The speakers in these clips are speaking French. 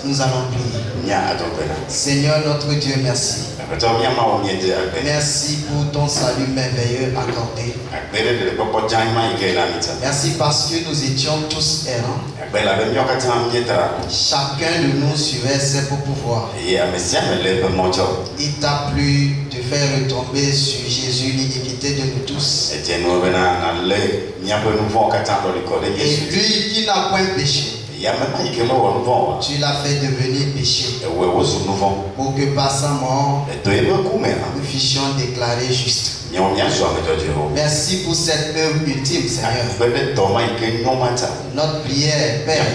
Nous allons prier. Seigneur notre Dieu, merci. Merci pour ton salut merveilleux accordé. Merci parce que nous étions tous errants. Chacun de nous suivait ses beaux pouvoirs. Il t'a plu de faire retomber sur Jésus l'iniquité de nous tous. Et lui qui n'a point péché, tu l'as fait devenir péché pour que par sa mort nous fussions déclarés justes. Merci pour cette œuvre ultime, Seigneur. Notre prière, Père,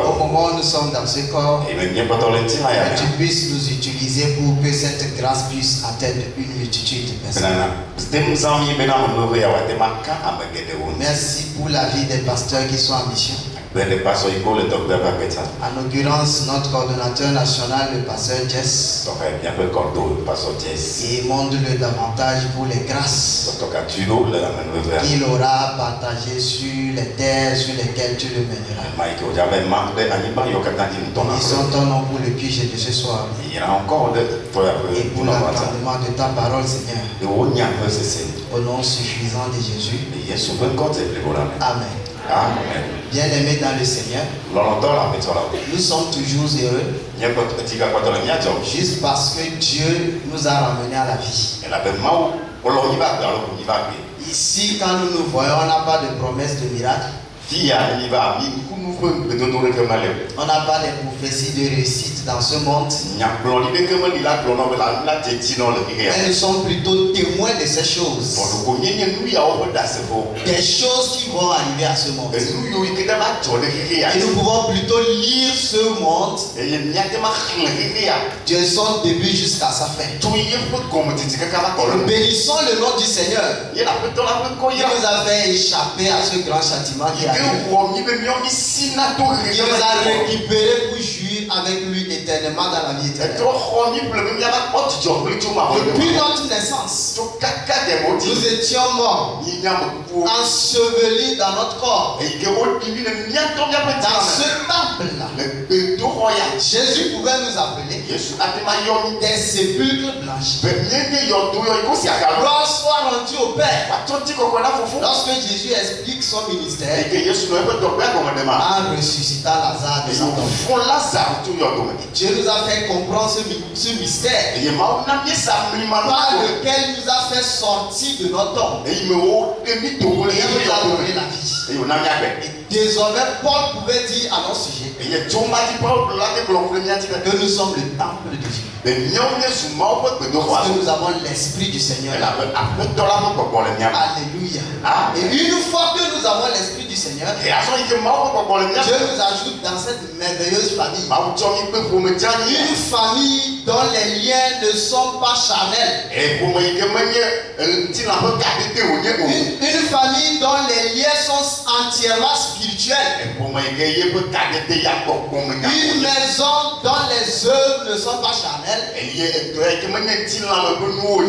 au moment où nous sommes dans ce corps, que tu puisses nous utiliser pour que cette grâce puisse atteindre une multitude de personnes. Merci pour la vie des pasteurs qui sont en mission. En l'occurrence, notre coordonnateur national, le pasteur Jess, montre-le davantage pour les grâces qu'il aura partagées sur les terres sur lesquelles tu le mèneras. Bénissons ton nom pour le culte de ce soir et pour l'entendement de ta parole, Seigneur. Au nom suffisant de Jésus. Amen. Amen. Bien-aimés dans le Seigneur, nous sommes toujours heureux juste parce que Dieu nous a ramenés à la vie. Ici, quand nous nous voyons, on n'a pas de promesse de miracle. On n'a pas de prophéties de réussite dans ce monde. Mais nous sommes plutôt témoins de ces choses. Des choses qui vont arriver à ce monde. Et nous pouvons plutôt lire ce monde de son début jusqu'à sa fin. Nous bénissons le nom du Seigneur. Il nous a fait échapper à ce grand châtiment qui arrive. Il nous a récupérés pour jouir avec lui éternellement dans la vie éternelle. Depuis notre naissance, nous étions morts, ensevelis dans notre corps. Dans ce temple-là, Jésus pouvait nous appeler des sépulcres blanchis. Gloire soit rendue au Père. Lorsque Jésus explique son ministère, en ressuscitant Lazare de sa tombe, Dieu nous a fait comprendre ce mystère par lequel il nous a fait sortir de notre tombe et nous a donné la vie. Et désormais, Paul pouvait dire à notre sujet que nous sommes le temple de Dieu. Parce que nous avons l'esprit du Seigneur. Alléluia. Et une fois que nous avons l'esprit du Seigneur, Dieu nous ajoute dans cette merveilleuse famille. Une famille dont les liens ne sont pas charnels. Une famille dont les liens sont entièrement spirituels. Une maison dont les œuvres ne sont pas charnelles.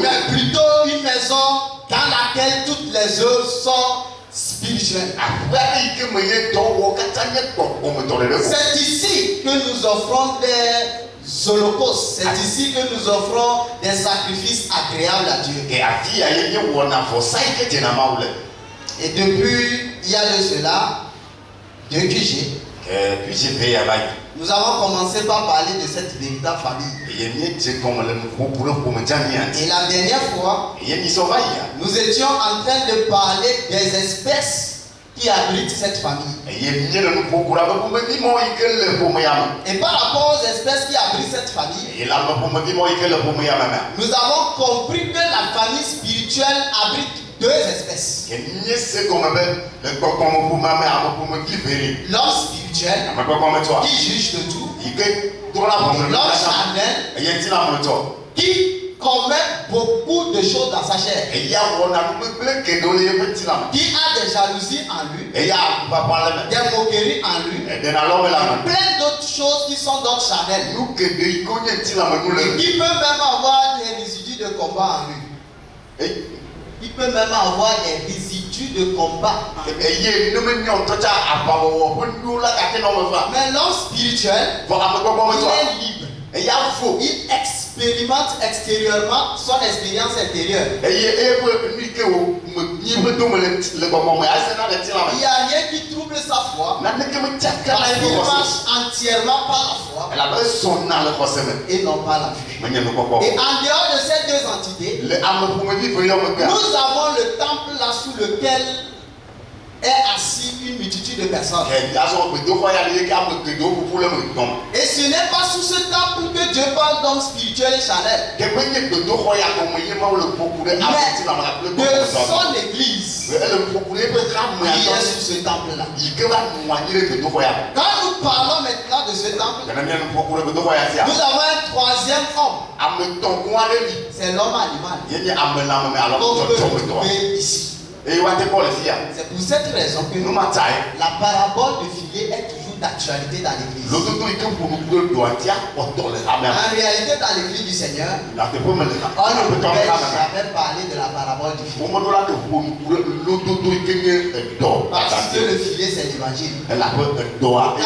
Mais plutôt une maison dans laquelle toutes les œuvres sont spirituelles. C'est ici que nous offrons des holocaustes. C'est ici que nous offrons des sacrifices agréables à Dieu. Et depuis, il y a de cela, de QG, nous avons commencé par parler de cette véritable famille. Et la dernière fois, nous étions en train de parler des espèces qui abritent cette famille. Et par rapport aux espèces qui abritent cette famille, nous avons compris que la famille spirituelle abrite deux espèces. L'homme spirituel qui juge de tout, et l'homme charnel qui commet beaucoup de choses dans sa chair, qui a des jalousies en lui, des moqueries en lui, plein d'autres choses qui sont d'ordre charnel, et qui peut même avoir des résidus de combat en lui. Il peut même avoir des résidus multitude de combats. Mais l'homme spirituel, il est libre. Il expérimente extérieurement son expérience intérieure. Il n'y a rien qui trouble sa foi. Parce qu'il marche entièrement par la foi et non pas la vue. Et en dehors de ces deux entités, nous avons le temple là sous lequel est assis une multitude de personnes. Et ce n'est pas sous ce temple que Dieu parle d'hommes spirituels et charnels. Mais de son église, il est sous ce temple-là. Quand nous parlons maintenant de ce temple, nous avons un troisième homme. C'est l'homme animal. Comme vous le trouvez ici. C'est pour cette raison que la parabole de filet est toujours d'actualité dans l'église. En réalité, dans l'église du Seigneur, on ne peut jamais parler de la parabole du filet. Parce que le filet, c'est l'évangile. Quand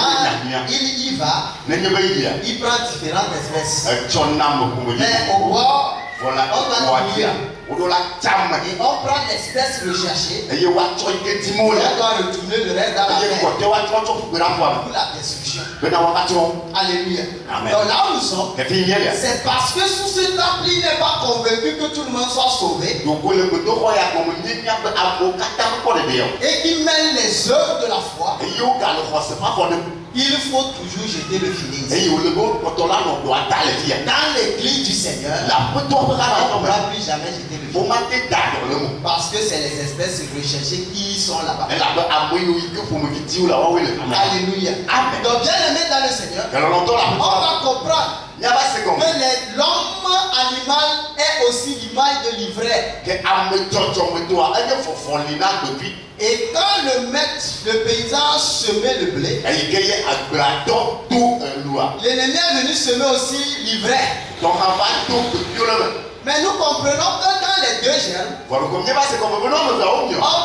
il y va, il prend différentes espèces. Mais au bord, on doit nourrir. Et on prend l'espèce recherchée et on doit retourner le reste dans la mer pour la destruction. Alléluia. Donc là où nous sommes, c'est parce que sous ce temple, il n'est pas convaincu que tout le monde soit sauvé et qu'il mène les œuvres de la foi. Il faut toujours jeter le filet. Dans l'église du Seigneur, on ne pourra plus jamais jeter le filet. Parce que c'est les espèces recherchées qui sont là-bas. Alléluia. Donc bien aimé dans le Seigneur, on va comprendre que l'homme animal est aussi l'image de l'ivraie. Et quand le paysan semait le blé, l'ennemi est venu semer aussi l'ivraie. Mais nous comprenons que quand les deux germent, on ne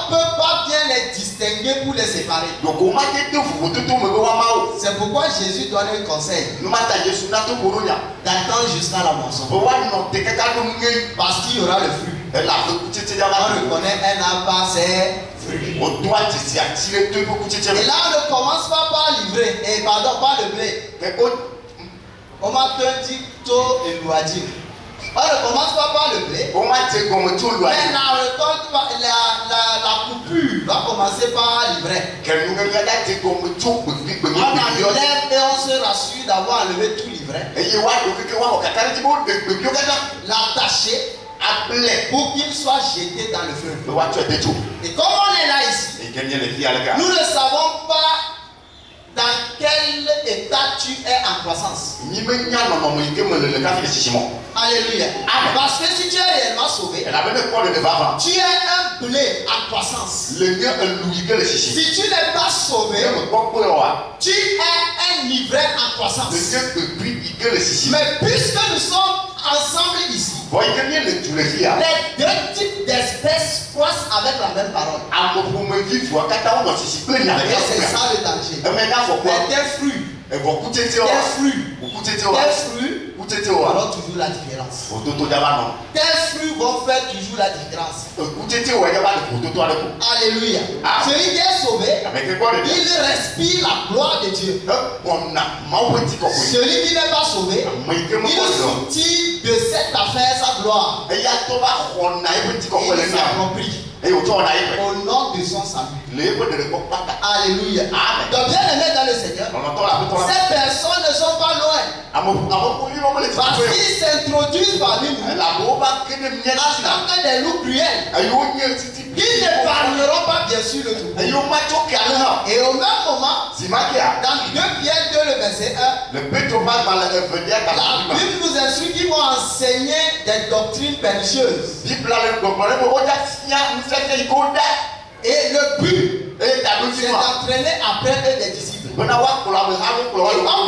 peut pas bien les distinguer pour les séparer. C'est pourquoi Jésus donne un conseil d'attendre jusqu'à la moisson. Parce qu'il y aura le fruit. On reconnaît un arbre par ses fruits. Et là, on ne commence pas par l'ivraie, par le blé. On m'a dit tôt et loisir. On ne commence pas par le blé. Mais la récolte, la coupure va commencer par l'ivraie. On enlève et on se rassure d'avoir enlevé tout l'ivraie. L'attacher pour qu'il soit jeté dans le feu. Et comme on est là ici, nous ne savons pas dans quel état tu es en croissance. Alléluia. Parce que si tu es réellement sauvé, tu es un blé en croissance. Si tu n'es pas sauvé, tu es un ivraie en croissance. Mais puisque nous sommes ensemble ici, les deux types d'espèces croissent avec la même parole. Et c'est ça le danger. Mais tes fruits feront toujours la différence. Tes fruits vont faire toujours la différence. Alléluia. Celui qui est sauvé, il respire la gloire de Dieu. Celui qui n'est pas sauvé, il soutient de cette affaire sa gloire. Et il s'est compris. Au nom de son salut. Alléluia. Donc bien aimé dans le Seigneur, ces personnes ne sont pas loin. Parce qu'ils s'introduisent parmi nous en tant que des loups cruels. Ils ne parleront pas bien sûr le tout. Et au même moment, dans 2 Pierre 2 le verset 1, la Bible nous instruit qu'ils vont enseigner des doctrines pernicieuses. Et le but, c'est d'entraîner après eux des disciples. Et on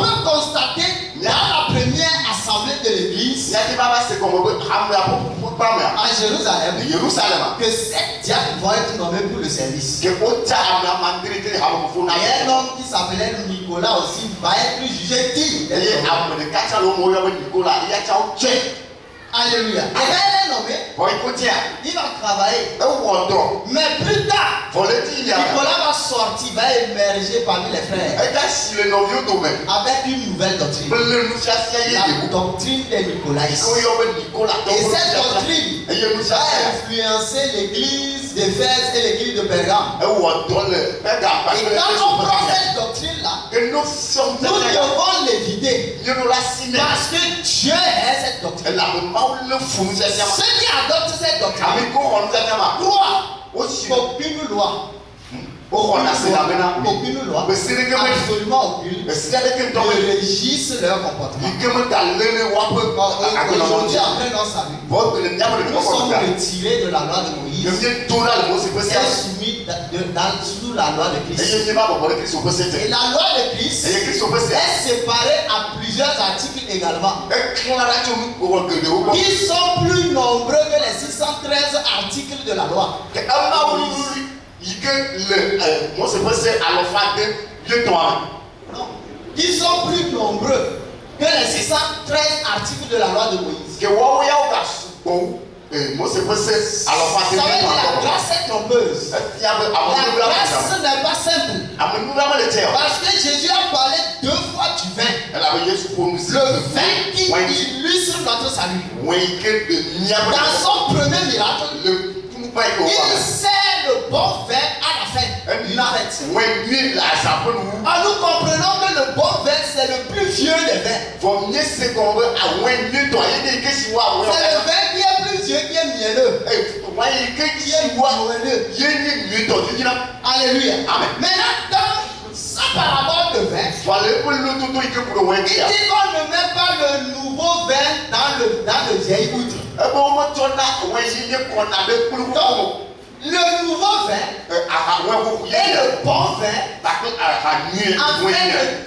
peut constater dans la première assemblée de l'église, à Jérusalem que 7 diacres vont être nommés pour le service. Et un homme qui s'appelait Nicolas aussi va être jugé digne. Alléluia. Et bien, il est nommé. Il va travailler. Mais plus tard, Nicolas va sortir, va émerger parmi les frères. Avec une nouvelle doctrine. La doctrine des Nicolaïs. Et cette doctrine va influencer l'église d'Éphèse et l'église de Pergame. Et quand on prend cette doctrine-là, nous devons l'éviter. Parce que Dieu est cette doctrine. Ceux qui adoptent cette doctrine croient qu'aucune loi, aucune loi, absolument aucune, ne régisse leur comportement. Aujourd'hui, après notre salut, nous sommes retirés de la loi de Moïse et soumis sous la loi de Christ. Et la loi de Christ est séparée à plusieurs articles également. Ils sont plus nombreux que les 613 articles de la loi. Non. Ils sont plus nombreux que les 613 articles de la loi de Moïse. Ça veut dire la grâce est trompeuse. La grâce n'est pas simple. Parce que Jésus a parlé 2 fois du vin. Le vin qui illustre notre salut. Dans son premier miracle, il sert le bon vin à la fin. Nous comprenons que le bon vin c'est le plus vieux des vins. C'est le vin qui est plus vieux, qui est mielleux. Alléluia. Amen. Maintenant, dans sa parabole de vin, il dit qu'on ne met pas le nouveau vin dans le vieil outre. Le nouveau vin et le bon vin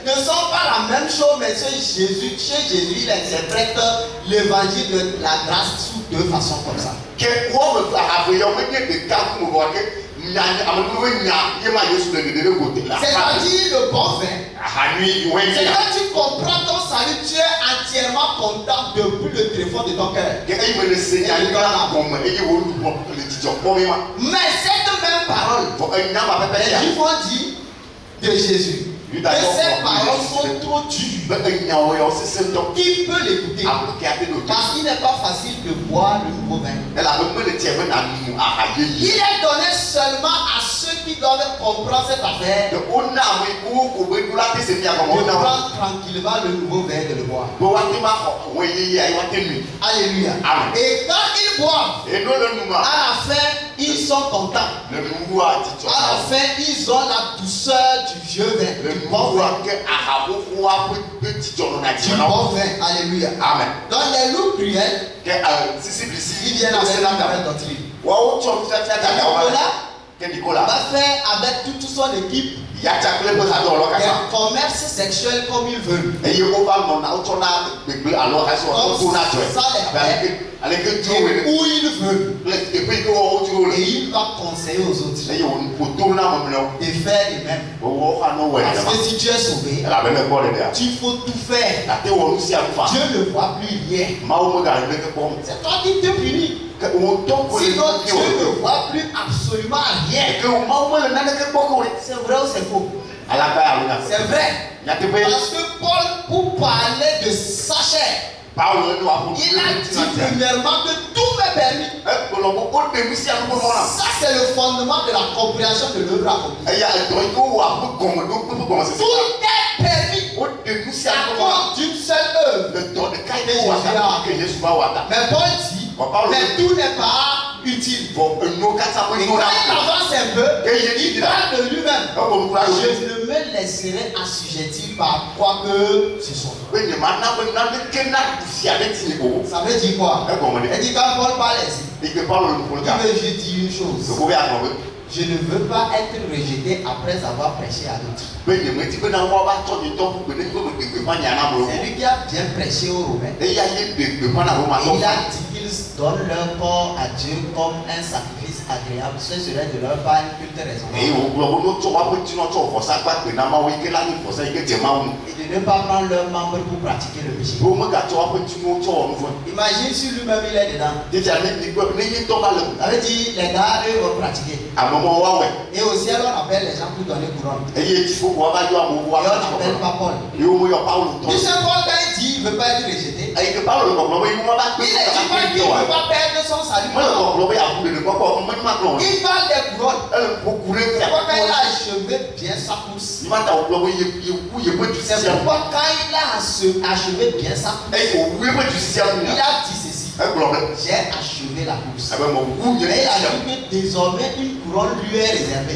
ne sont pas la même chose, mais chez Jésus, il interprète l'évangile de la grâce sous 2 façons comme ça. C'est-à-dire le bon vin. C'est quand tu comprends ton salut, tu es entièrement content depuis le tréfonds de ton cœur. Mais cette même parole, les Juifs ont dit de Jésus que ces paroles sont trop dures. Qui peut l'écouter? Parce qu'il n'est pas facile de boire le nouveau vin. Il est donné seulement à ceux qui doivent comprendre cette affaire de prendre tranquillement le nouveau vin et de le boire. Alléluia. Et quand ils boivent, à la fin, ils sont contents. À la fin, ils ont la douceur du vieux vin. Du bon vin. Alléluia. Amen. Dans les loups cruels, ils viennent avec la nouvelle doctrine. Nicolas va faire avec toute son équipe des commerces sexuels comme ils veulent. Où ils veulent. Et il va conseiller aux autres de faire de même. Parce que si tu es sauvé, il faut tout faire. Dieu ne voit plus rien. C'est toi qui te punis. Sinon Dieu ne voit plus absolument rien. C'est vrai ou c'est faux? C'est vrai. Parce que Paul, pour parler de sa chair, il a dit premièrement que tout m'est permis. Ça c'est le fondement de la compréhension de l'œuvre accomplie. Tout est permis à cause d'une seule œuvre. Mais Paul dit, mais tout n'est pas utile. Et quand il avance un peu, il parle de lui-même. Je ne me laisserai assujettir par quoi que ce soit. Ça veut dire quoi? Il dit quand Paul parle ici, il veut juste dire une chose. Je ne veux pas être rejeté après avoir prêché à d'autres. C'est lui qui a bien prêché aux Romains. Et il a dit donnent leur corps à Dieu comme un sacrifice agréable, ce serait de leur part une culte raisonnable. Et de ne pas prendre leurs membres pour pratiquer le péché. Imagine si lui-même il est dedans. Ça veut dire les gars eux vont pratiquer. Et au ciel on appelle les gens pour donner couronne. Et on n'appelle pas Paul. Tu sais Paul quand il dit il ne veut pas être rejeté. Il ne dit pas qu'il ne veut pas perdre son salut. Il parle des couronnes. C'est pourquoi quand il a achevé bien sa course. C'est pourquoi quand il a achevé bien sa course, il a dit ceci. J'ai achevé la course. Et il a dit que désormais une couronne lui est réservée.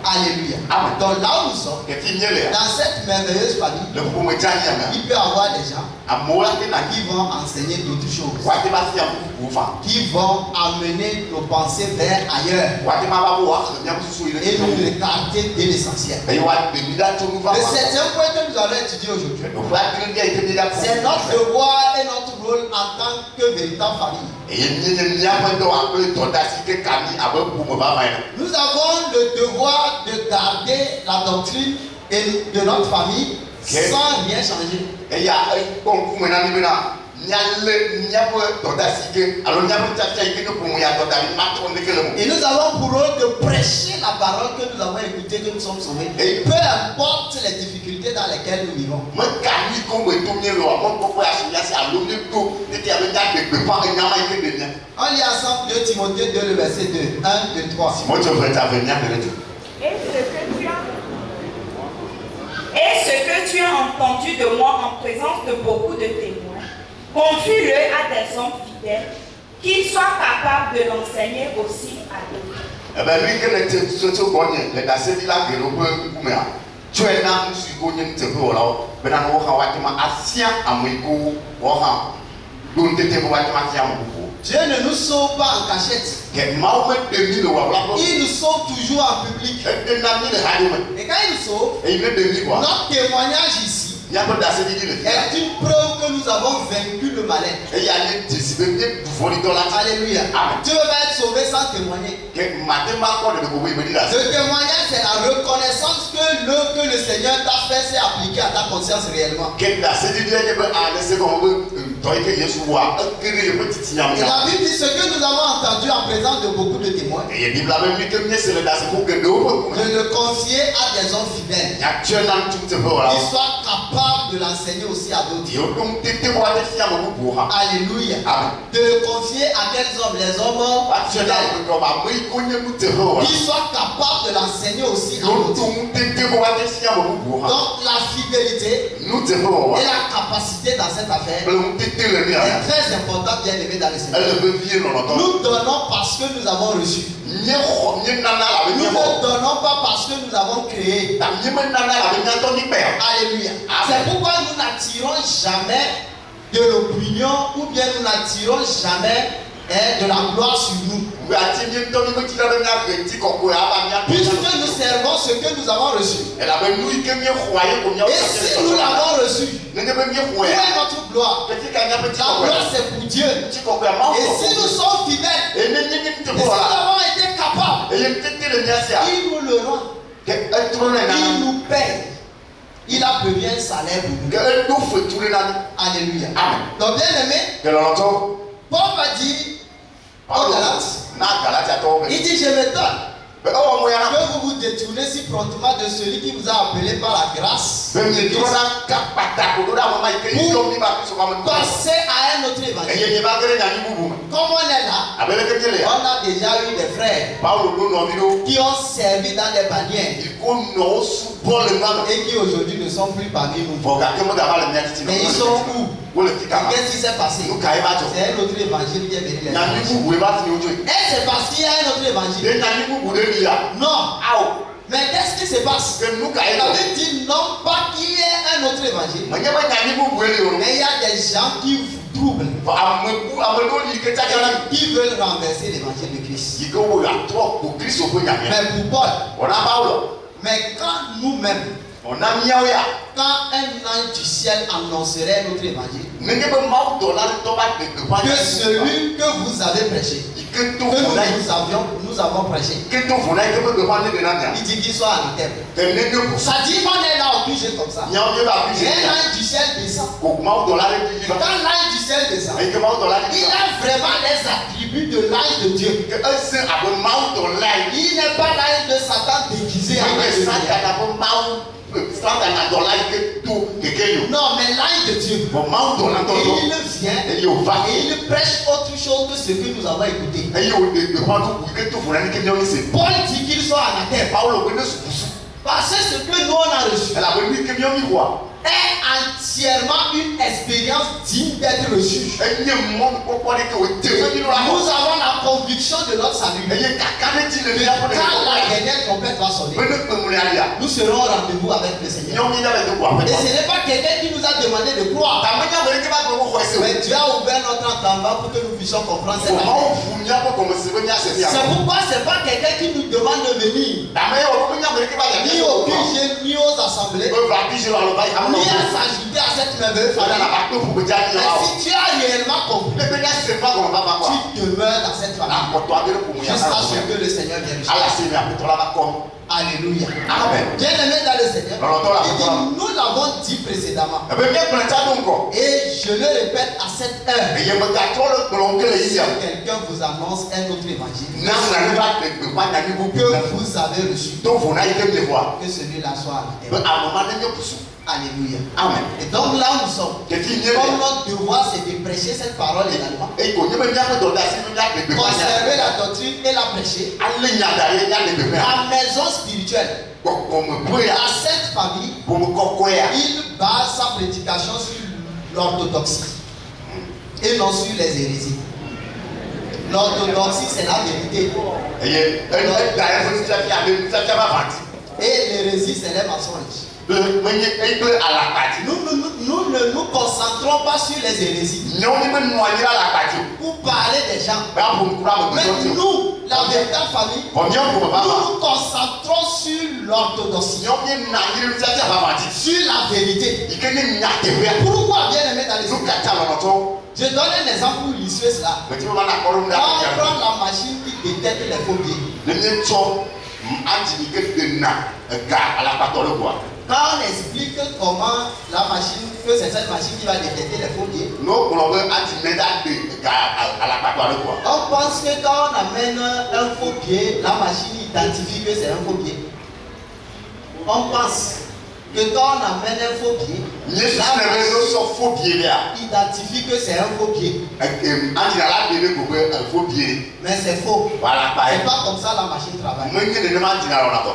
Alléluia. Donc là où nous sommes, dans cette merveilleuse famille, il peut y avoir des gens qui vont enseigner d'autres choses, qui vont amener nos pensées vers ailleurs et nous écarter de l'essentiel. Le septième point que nous allons étudier aujourd'hui, c'est notre devoir et notre rôle en tant que véritable famille. Nous avons le devoir de garder la doctrine de notre famille sans rien changer. Et nous avons pour rôle de prêcher la parole que nous avons écoutée, que nous sommes sauvés. Et peu importe les difficultés dans lesquelles nous vivons. On lit ensemble 2 Timothée 2, le verset 2, 1, 2, 3. Et ce que tu as entendu de moi en présence de beaucoup de témoins, confie-le à des hommes fidèles, qu'ils soient capables de l'enseigner aussi à d'autres. Dieu ne nous sauve pas en cachette. Il nous sauve toujours en public. Et quand il nous sauve, notre témoignage ici est une preuve que nous avons vaincu le malin. Alléluia. Tu veux pas être sauvé sans témoigner. Le témoignage, c'est la reconnaissance que le Seigneur t'a fait, s'est appliqué à ta conscience réellement. Et la Bible dit ce que nous avons entendu en présence de beaucoup de témoins, de le confier à des hommes fidèles, qui soient capables de l'enseigner aussi à d'autres. Alléluia. De le confier à quels hommes? Les hommes fidèles, qui soient capables de l'enseigner aussi à d'autres. Donc la fidélité et la capacité dans cette affaire est très importante, bien aimé dans le Seigneur. Nous donnons parce que nous avons reçu. Nous ne donnons pas parce que nous avons créé. Alléluia. C'est pourquoi nous n'attirons jamais de l'opinion ou bien nous n'attirons jamais de la gloire sur nous. Puisque nous servons ce que nous avons reçu. Et si nous l'avons reçu, où est notre gloire? La gloire c'est pour Dieu. Et si nous sommes fidèles, et si nous avons été capables, il nous le rend. Il nous paye. Il a prévu un salaire pour nous. Alléluia. Donc bien aimé, Paul va dire aux Galates, il dit je m'étonne que vous vous détournez si promptement de celui qui vous a appelé par la grâce pour passer à un autre évangile. Comme on est là, on a déjà eu des frères qui ont servi dans les bannières et qui aujourd'hui ne sont plus parmi nous. Mais ils sont où? Qu'est-ce qui s'est passé? C'est un autre évangile qui est venu les chercher. Et c'est parce qu'il y a un autre évangile. Non. Mais qu'est-ce qui se passe? La Bible dit non pas qu'il y ait un autre évangile, mais il y a des gens qui vous troublent, qui veulent renverser l'évangile de Christ. Mais pour Paul, mais quand nous-mêmes Quand un ange du ciel annoncerait notre évangile, que celui que vous avez prêché, que nous avons prêché, il dit qu'il soit anathème. Ça dit on est là au pigé comme ça. Et un ange du ciel descend. Quand l'ange du ciel descend, il a vraiment les attributs de l'ange de Dieu. Il n'est pas l'ange de Satan déguisé en ange de Dieu. Non, mais l'ange de Dieu, il vient et il prêche autre chose que ce que nous avons écouté. Paul dit qu'il soit anathème. Parce que ce que nous on a reçu est entièrement une expérience digne d'être reçue. Nous avons la conviction de notre salut. Quand la dernière trompette va sonner, nous serons au rendez-vous avec le Seigneur. Et ce n'est pas quelqu'un qui nous a demandé de croire. Mais Dieu a ouvert notre entendement pour que nous puissions comprendre cette affaire. C'est pourquoi ce n'est pas quelqu'un qui nous demande de venir ni au QG, ni aux assemblées, ni à s'ajouter à cette merveilleuse famille. Mais si tu as réellement compris, tu demeures dans cette famille jusqu'à ce que le Seigneur vienne. Alléluia. Amen. Bien-aimé dans le Seigneur, il dit, nous l'avons dit précédemment. Et je le répète à cette heure. Si quelqu'un vous annonce un autre évangile que vous avez reçu, que celui-là soit anathème. Alléluia. Amen. Et donc là où nous sommes, comme notre devoir c'est de prêcher cette parole également, conserver la doctrine et la prêcher, la maison spirituelle, la sainte famille, il base sa prédication sur l'orthodoxie et non sur les hérésies. L'orthodoxie c'est la vérité et l'hérésie c'est les mensonges. Nous ne nous concentrons pas sur les hérésies pour parler des gens. Mais nous, la véritable famille, nous nous concentrons sur l'orthodoxie, sur la vérité. Pourquoi, bien aimé dans les églises? Je donne un exemple pour illustrer cela. Quand on prend la machine qui détecte les faux billets, quand on explique comment la machine, que c'est cette machine qui va détecter les faux billets, on pense que quand on amène un faux billet, la machine identifie que c'est un faux billet. On pense que quand on amène un faux billet, la machine identifie que c'est un faux billet. Mais c'est faux. C'est pas comme ça la machine travaille.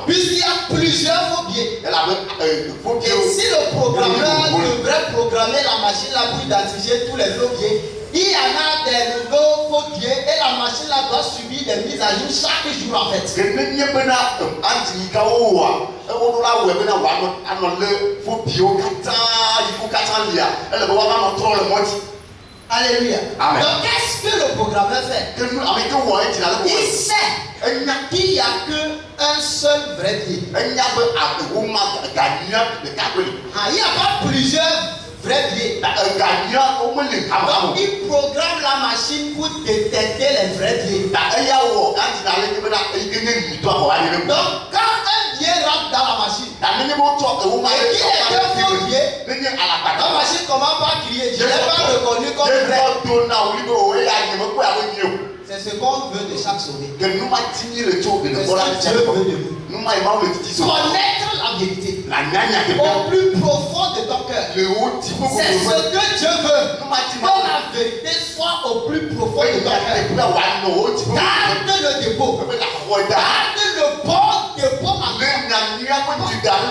Puisqu'il y a plusieurs faux billets. Et si le programmeur devrait programmer la machine là pour identifier tous les faux billets, il y en a des nouveaux faux billets et la machine là doit subir des mises à jour chaque jour en fait. Alléluia. Amen. Donc qu'est-ce que le programmeur fait? Il sait qu'il n'y a qu'un seul vrai billet. Il n'y a pas plusieurs vrais billets. Donc il programme la machine pour détecter les vrais billets. Donc quand un billet rentre dans la machine et qu'il est un faux billet, la machine commence par crier, je ne l'ai pas reconnu comme vrai. C'est ce qu'on veut de chaque sauvé. C'est ce que Dieu veut de nous. Connaître la vérité au plus profond de ton cœur. C'est ce que Dieu veut. Que la vérité soit au plus profond de ton cœur. Garde le dépôt. Garde le bon dépôt en toi.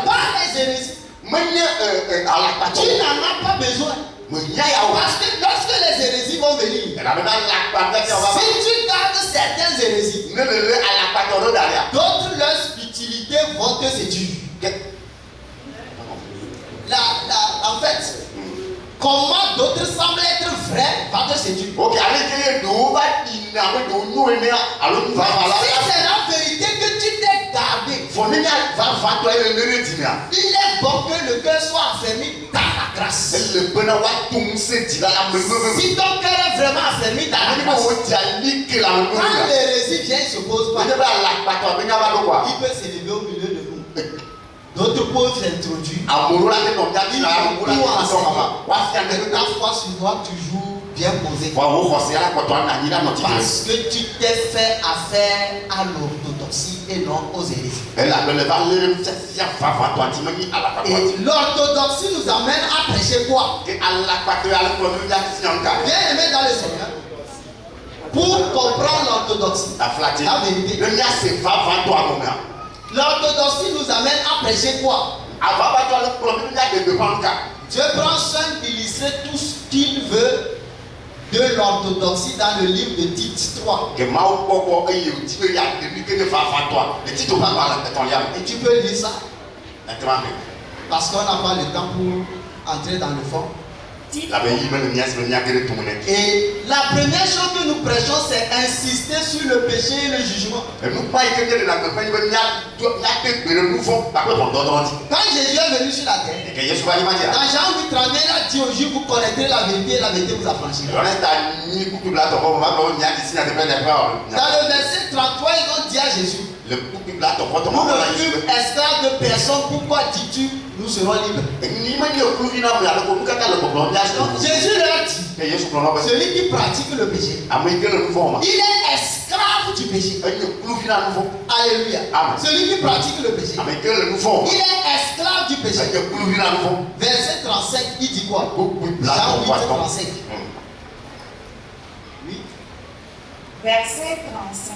Pas les hérésies. Tu n'en as pas besoin. Parce que lorsque les hérésies vont venir, si tu gardes certaines hérésies, d'autres leurs futilités vont te séduire. En fait, comment d'autres semblent être vrais va te séduire. Si c'est la vérité que tu t'es gardé, Il est bon que le cœur soit affermi dans la grâce. Si ton cœur est vraiment affermi dans la grâce, quand l'hérésie vient, il ne se pose pas. Il peut s'élever au milieu de nous. D'autres peuvent s'introduire. Il faut enseigner. Ta foi doit toujours bien posée. Parce que tu t'es fait affaire à l'orthodoxie et non aux hérésies. Et l'orthodoxie nous amène à prêcher quoi? Bien aimé dans le Seigneur. Pour comprendre l'orthodoxie, la vérité. L'orthodoxie nous amène à prêcher quoi? Dieu prend soin d'illustrer tout ce qu'il veut de l'orthodoxie dans le livre de Tite 3. Et tu peux lire ça? Parce qu'on n'a pas le temps pour entrer dans le fond. Et la première chose que nous prêchons, c'est insister sur le péché et le jugement. Quand Jésus est venu sur la terre, dans Jean 8:31, il a dit aux Juifs, vous connaîtrez la vérité et la vérité vous affranchira. Dans le verset 33, ils ont dit à Jésus, nous ne fûmes esclaves de personne, pourquoi dis-tu nous serons libres? Jésus leur dit, celui qui pratique le péché, il est esclave du péché. Alléluia. Celui qui pratique le péché, il est esclave du péché. Verset 35, il dit quoi? Jean 8:35. Oui. Verset 35.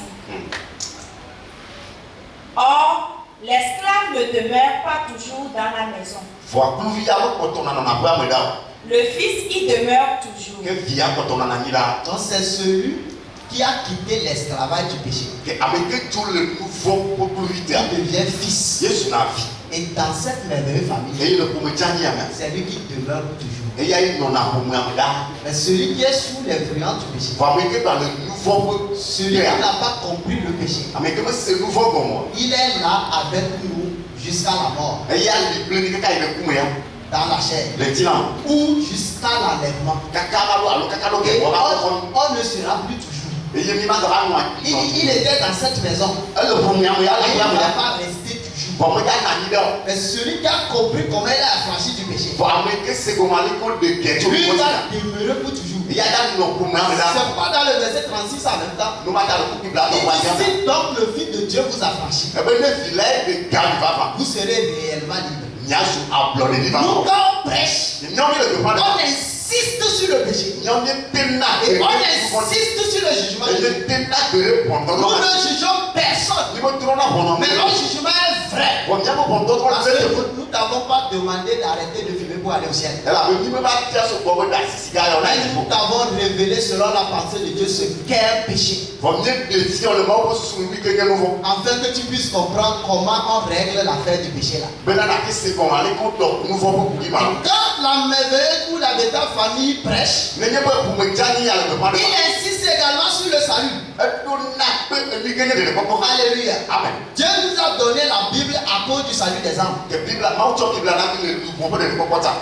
Or, l'esclave ne demeure pas toujours dans la maison. Le fils y demeure toujours. Donc c'est celui qui a quitté l'esclavage du péché. Il devient fils. Et dans cette merveilleuse famille, c'est lui qui demeure toujours. Mais celui qui est sous l'influence du péché, celui qui n'a pas compris le péché, il est là avec nous jusqu'à la mort. Dans la chair. Ou jusqu'à l'enlèvement. On ne sera plus toujours. Il était dans cette maison. Il ne va pas rester toujours. Mais celui qui a compris comment il a affranchi du péché, lui va demeurer pour toujours. C'est pas dans le verset 36 en même temps. Il dit, si donc le Fils de Dieu vous affranchit, vous serez réellement libre. Nous, quand on prêche, on insiste sur le péché. Et on insiste sur le jugement. Nous ne jugeons personne. Mais notre jugement est vrai. Parce que nous n'avons pas demandé d'arrêter de fumer pour aller au ciel. Mais nous t'avons révélé selon la pensée de Dieu ce qu'est un péché. Afin que tu puisses comprendre comment on règle l'affaire du péché là. Quand la merveilleuse ou la bêta famille prêche, il insiste également sur le salut. Alléluia. Amen. Dieu nous a donné la Bible à cause du salut des âmes.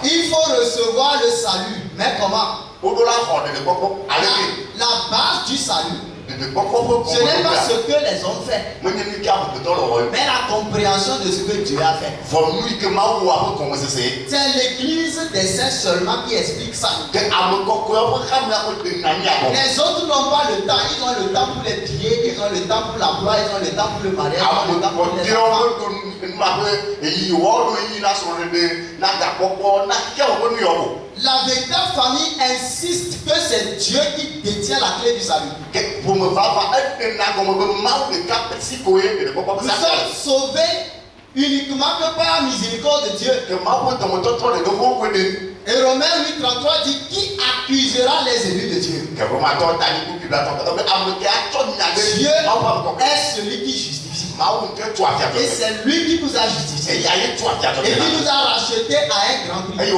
Il faut recevoir le salut. Mais comment? La base du salut, ce n'est pas ce que les hommes font, mais la compréhension de ce que Dieu a fait. C'est l'église des saints seulement qui explique ça. Les autres n'ont pas le temps. Ils ont le temps pour les pieds, ils ont le temps pour l'emploi, ils ont le temps pour le mariage, ils ont le temps pour les enfants. La véritable famille insiste que c'est Dieu qui détient la clé du salut. Nous sommes sauvés uniquement que par la miséricorde de Dieu. Et Romains 8:33 dit, qui accusera les élus de Dieu? Dieu est celui qui justifie. Et c'est lui qui nous a justifiés. Et qui nous a rachetés à un grand prix.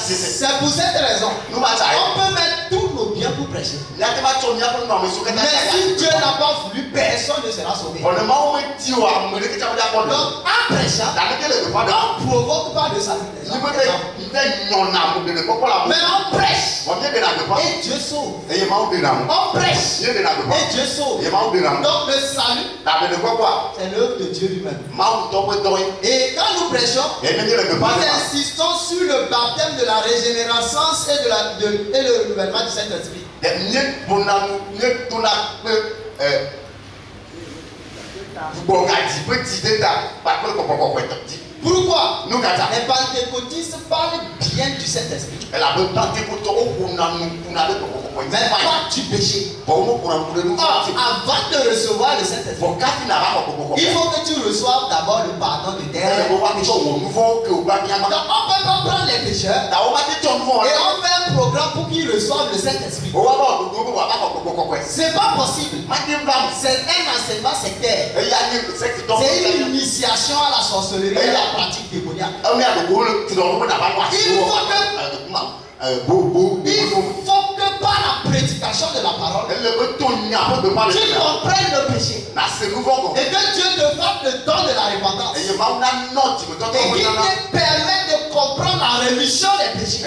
C'est pour cette raison on peut mettre tous nos biens pour prêcher. prêcher. Mais si Dieu n'a pas voulu, personne ne sera sauvé. Donc, en prêchant, on ne provoque pas de salut. Mais on prêche et Dieu sauve. On prêche et Dieu sauve. Donc le salut, c'est l'œuvre de Dieu lui-même. Et quand nous prêchons, nous insistons sur le baptême de la régénération et le renouvellement du Saint-Esprit. Pourquoi? Les pentecôtistes parlent bien du Saint-Esprit. Mais pas du péché. Or, avant de recevoir le Saint-Esprit, il faut que tu reçoives d'abord le pardon de tes péchés. Donc, on ne peut pas prendre les pécheurs et on fait un programme pour qu'ils reçoivent le Saint-Esprit. C'est pas possible. C'est un enseignement sectaire. C'est une initiation à la sorcellerie et à la pratique démoniaque. Il faut que par la prédication de la parole, tu comprennes le péché. Et que Dieu te fasse le don de la repentance. Et qu'il te permette de comprendre la rémission des péchés.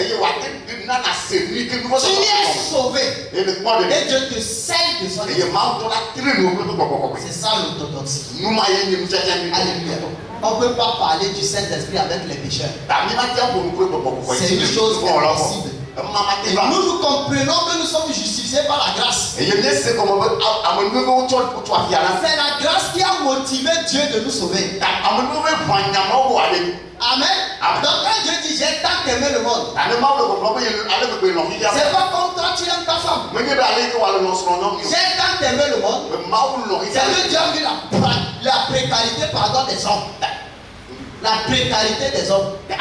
Tu es sauvé. Et Dieu te scelle de son esprit. C'est ça l'orthodoxie. Alléluia. On ne peut pas parler du Saint-Esprit avec les pécheurs. C'est une chose impossible. Et nous comprenons que nous sommes justifiés par la grâce. C'est la grâce qui a motivé Dieu de nous sauver. Amen. Donc quand Dieu dit j'ai tant aimé le monde, c'est pas comme toi tu aimes ta femme. J'ai tant aimé le monde, c'est que Dieu a vu la précarité des hommes. La précarité des hommes. Et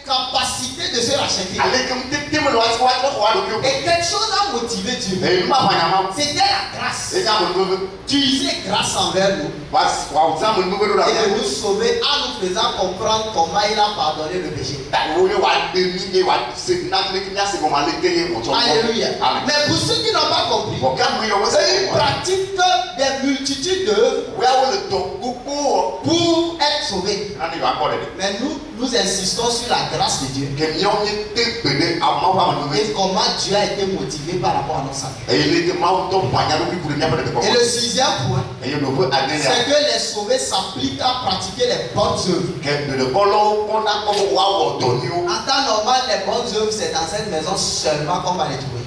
l'incapacité de se racheter. Et quelque chose a motivé Dieu. C'était la grâce. Dieu disait grâce envers nous. Et de nous sauver en nous faisant comprendre comment il a pardonné le péché. Alléluia. Mais pour ceux qui n'ont pas compris, ils pratiquent des multitudes d'œuvres pour être sauvés. Mais nous insistons sur la grâce de Dieu. Et comment Dieu a été motivé par rapport à notre salut. Et le sixième point, c'est que les sauvés s'appliquent à pratiquer les bonnes œuvres. En temps normal, les bonnes œuvres, c'est dans cette maison seulement qu'on va les trouver.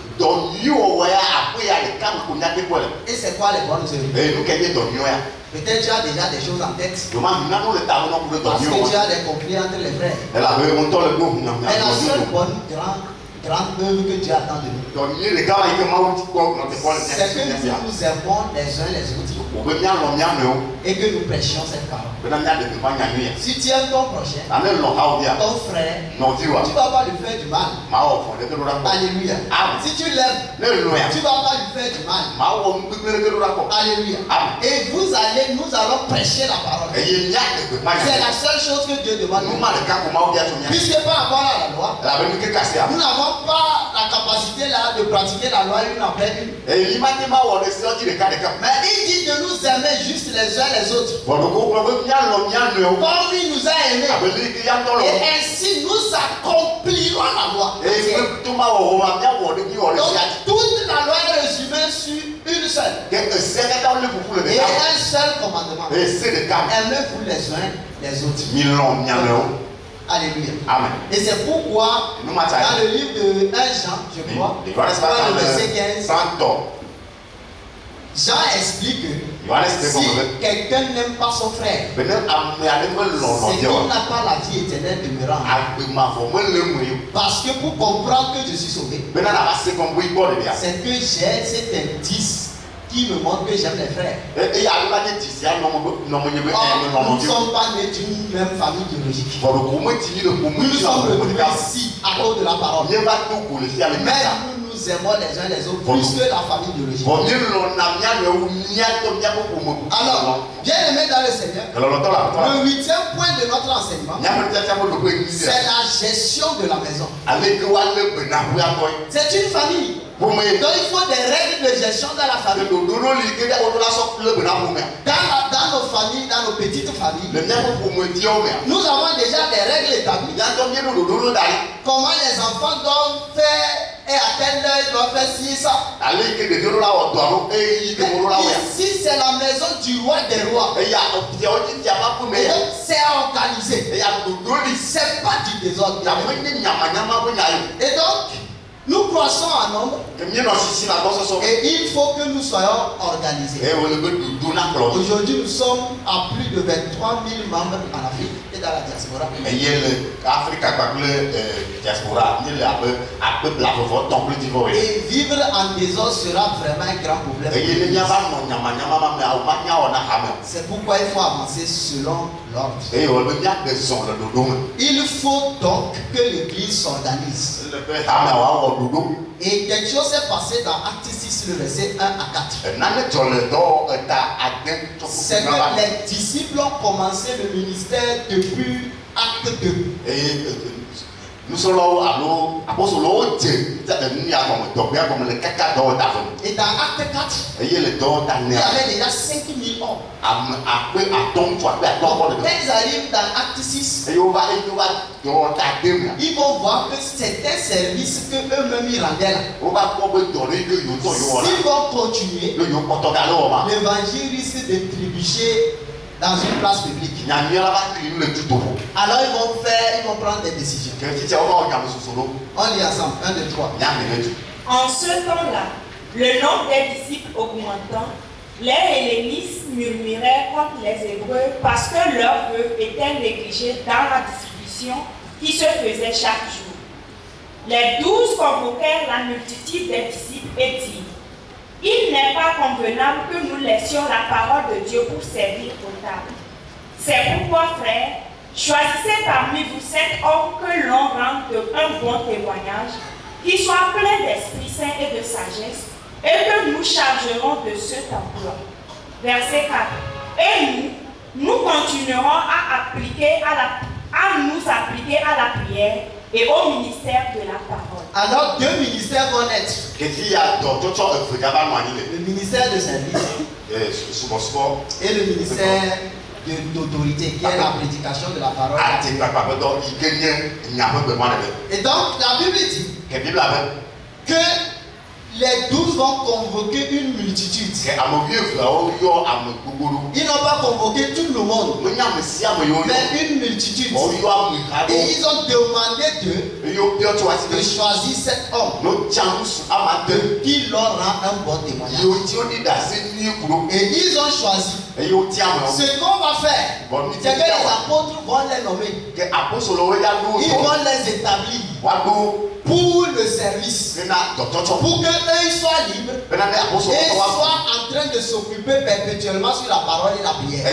Et c'est quoi les bonnes œuvres? Peut-être tu as déjà des choses en tête. Parce que tu as des conflits entre les frères. Mais la seule bonne grande œuvre que Dieu attend de nous, c'est que nous nous aimons les uns les autres et que nous prêchions cette parole. Si tu aimes ton prochain, ton frère, tu ne vas pas lui faire du mal. Alléluia. Si tu l'aimes, tu ne vas pas lui faire du mal. Alléluia. Et nous allons prêcher la parole. C'est la seule chose que Dieu demande. Puisque par rapport à la loi, nous n'avons pas la capacité là de pratiquer la loi une après une. Mais il dit de nous aimer juste les uns les autres. Comme il nous a aimés. Et ainsi nous accomplirons la loi. Donc toute la loi est résumée sur une seule. Et un seul commandement. Aimez-vous les uns les autres. Alléluia. Amen. Et c'est pourquoi dans le livre de 1 Jean, je crois, dans le verset 15, Jean explique que si quelqu'un n'aime pas son frère, c'est qu'il n'a pas la vie éternelle demeurant. Parce que pour comprendre que je suis sauvé, c'est que j'ai cet indice qui me montre que j'aime les frères. Nous ne sommes pas nés d'une même famille biologique. Nous sommes venus ici à cause de la parole. Mais nous nous c'est moi les uns les autres, plus que la famille biologique. Alors, bien aimé dans le Seigneur, le 8e point de notre enseignement, c'est la gestion de la maison. C'est une famille. Donc il faut des règles de gestion dans la famille. Dans nos familles, dans nos petites familles, nous avons déjà des règles établies. Comment les enfants doivent faire et à quelle heure ils doivent faire ci, ça. Ici c'est la maison du roi des rois. C'est organisé. C'est pas du désordre. Et donc, nous croissons en nombre et il faut que nous soyons organisés. Aujourd'hui, nous sommes à plus de 23 000 membres en Afrique et dans la diaspora. Et vivre en désordre sera vraiment un grand problème. C'est pourquoi il faut avancer selon l'ordre. Il faut donc que l'Église s'organise. Et quelque chose s'est passé dans Acte 6, le verset 1 à 4. C'est que les disciples ont commencé le ministère depuis Acte 2. Et dans Acte 4, il y avait déjà 5 000 hommes. Quand ils arrivent dans Acte 6, ils vont voir que c'est un service que eux-mêmes ils rendaient là. S'ils vont continuer, l'évangile risque de trébucher dans une place publique. Alors ils vont prendre des décisions. On lit ensemble, 1, 2, 3. En ce temps-là, le nombre des disciples augmentant, les hellénistes murmuraient contre les Hébreux parce que leurs vœux étaient négligés dans la distribution qui se faisait chaque jour. Les 12 convoquèrent la multitude des disciples et dirent: il n'est pas convenable que nous laissions la parole de Dieu pour servir aux tables. C'est pourquoi, frères, choisissez parmi vous 7 hommes que l'on rende un bon témoignage, qui soient pleins d'Esprit Saint et de sagesse, et que nous chargerons de cet emploi. Verset 4. Et nous continuerons à nous appliquer à la prière et au ministère de la parole. Alors 2 ministères vont naître. Le ministère de service et le ministère d'autorité, qui est la prédication de la parole. Et donc la Bible dit que les 12 vont convoquer une multitude. Ils n'ont pas convoqué tout le monde, mais une multitude. Et ils ont demandé d'eux de choisir 7 hommes qui leur rend un bon témoignage. Et ils ont choisi. Ce qu'on va faire, c'est que les apôtres vont les nommer. Ils vont les établir pour le service, pour qu'eux soient libres et soient en train de s'occuper perpétuellement sur la parole et la prière,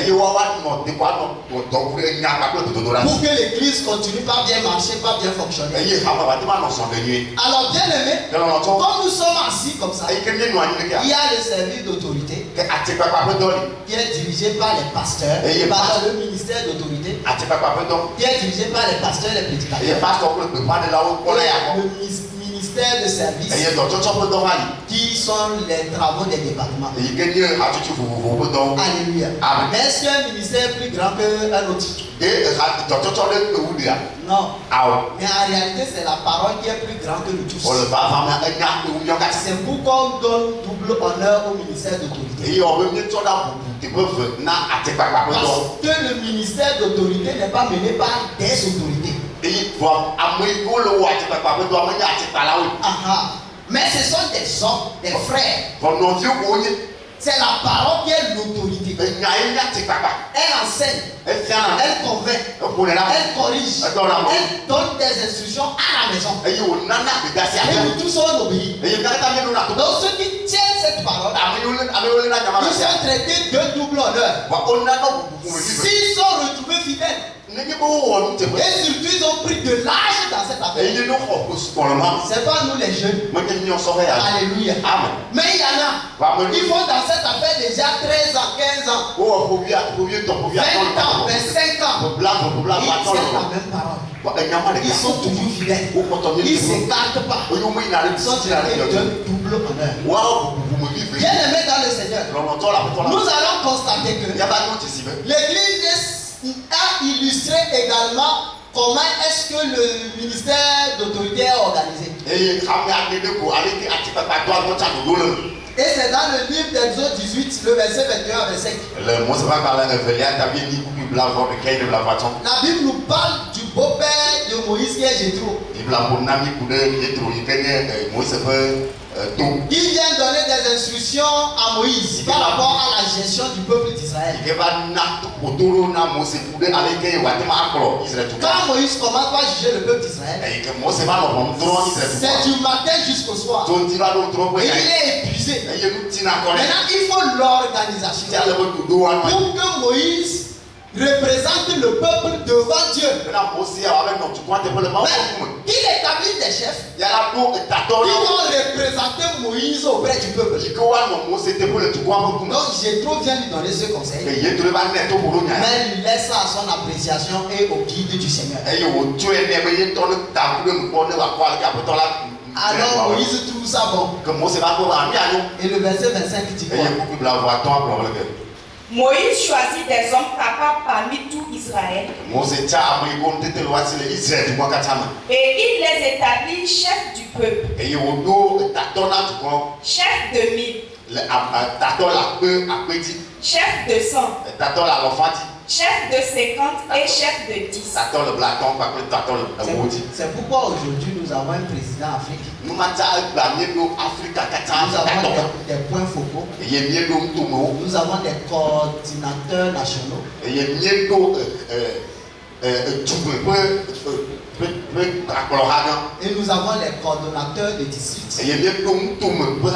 pour que l'église continue pas bien marcher, pas bien fonctionner. Alors bien aimé, quand nous sommes assis comme ça, il y a le service d'autorité qui est dirigé par les pasteurs, par le ministère d'autorité qui est dirigé par les pasteurs et les prédicateurs, le ministère de service qui sont les travaux des départements. Alléluia. Mais est-ce qu'il y a un ministère plus grand qu'un autre? Non. Mais en réalité, c'est la parole qui est plus grande que nous tous. C'est pourquoi on donne double honneur au ministère d'autorité. Parce que le ministère d'autorité n'est pas mené par des autorités. Mais ce sont des hommes, des frères. C'est la parole qui est l'autorité. Elle enseigne, elle convainc, elle corrige, elle donne des instructions à la maison. Et nous tous on obéit. Donc ceux qui tiennent cette parole, ils sont traités de double honneur. S'ils sont retrouvés fidèles, Et surtout, ils ont pris de l'âge dans cette affaire. C'est pas nous les jeunes. Alléluia. Mais il y en a. Ils font dans cette affaire déjà 13 ans, 15 ans, 20 ans, 25 ans. Ils tiennent la même parole. Ils sont toujours fidèles. Ils ne s'écartent pas. Ils sont traités d'un double honneur. Bien aimé dans le Seigneur, nous allons constater que l'Église a illustré également comment est-ce que le ministère d'autorité est organisé. Et c'est dans le livre d'Exode 18, le verset 21 à 25. La Bible nous parle du beau-père de Moïse qui est Jéthro. Il vient donner des instructions à Moïse par rapport à la gestion du peuple d'Israël. Quand Moïse commence par juger le peuple d'Israël, c'est du matin jusqu'au soir. Et il est épuisé. Maintenant, il faut l'organisation pour que Moïse représente le peuple devant Dieu. Mais il établit des chefs qui vont représenter Moïse auprès du peuple. Donc Jéthro vient lui donner ce conseil, mais il laisse ça à son appréciation et au guide du Seigneur. Alors Moïse trouve ça bon. Et le verset 25 dit quoi? Moïse choisit des hommes capables parmi tout Israël. Et il les établit chefs du peuple, chefs de 1000, chefs de 100, chefs de 50 et chefs de 10. C'est pourquoi aujourd'hui nous avons un président africain. Nous avons des points focaux. Nous avons des coordinateurs nationaux. Et nous avons les coordonnateurs de districts. Nous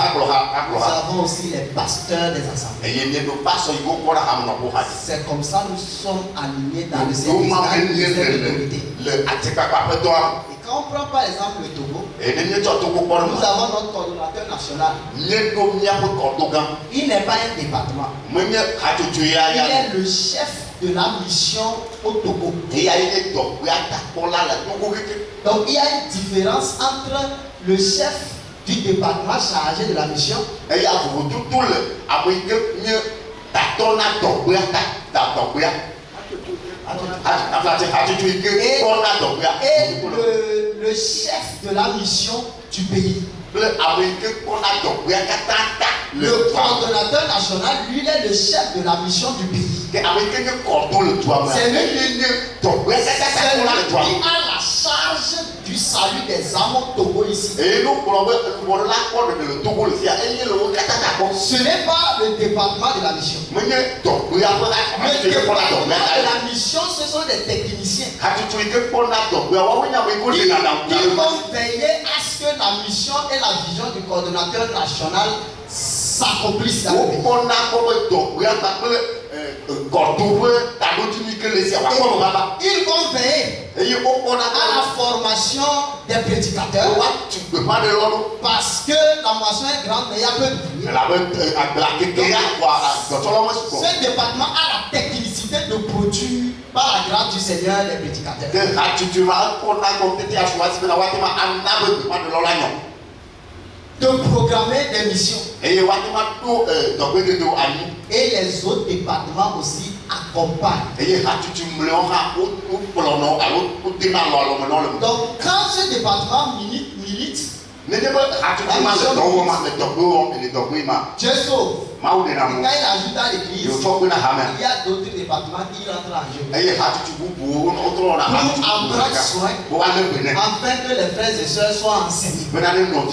avons aussi les pasteurs des assemblées. C'est comme ça que nous sommes alignés dans le service d'autorité. Et quand on prend par exemple le Togo, nous avons notre coordonnateur national. Il n'est pas un département. Il est le chef de la mission au Togo. Donc il y a une différence entre le chef du département chargé de la mission et le chef de la mission du pays. Le coordonnateur national, lui, il est le chef de la mission du pays. C'est lui qui a la charge du salut des âmes au Togo ici. Ce n'est pas le département de la mission. Le département de la mission, ce sont des techniciens qui vont veiller à ce que la mission et la vision du coordonnateur national s'accomplissent dans le pays. Ils vont veiller à la formation des prédicateurs parce que la moisson est grande mais il y a peu de vie. Ce département a la technicité de produire par la grâce du Seigneur les prédicateurs. De programmer des missions. Et les autres départements aussi accompagnent. Donc quand ce département milite, Dieu sauve. Et quand il ajoute à l'église, il y a d'autres départements qui rentrent en jeu. Pour en prendre soin, afin que les frères et sœurs soient enseignés. Donc,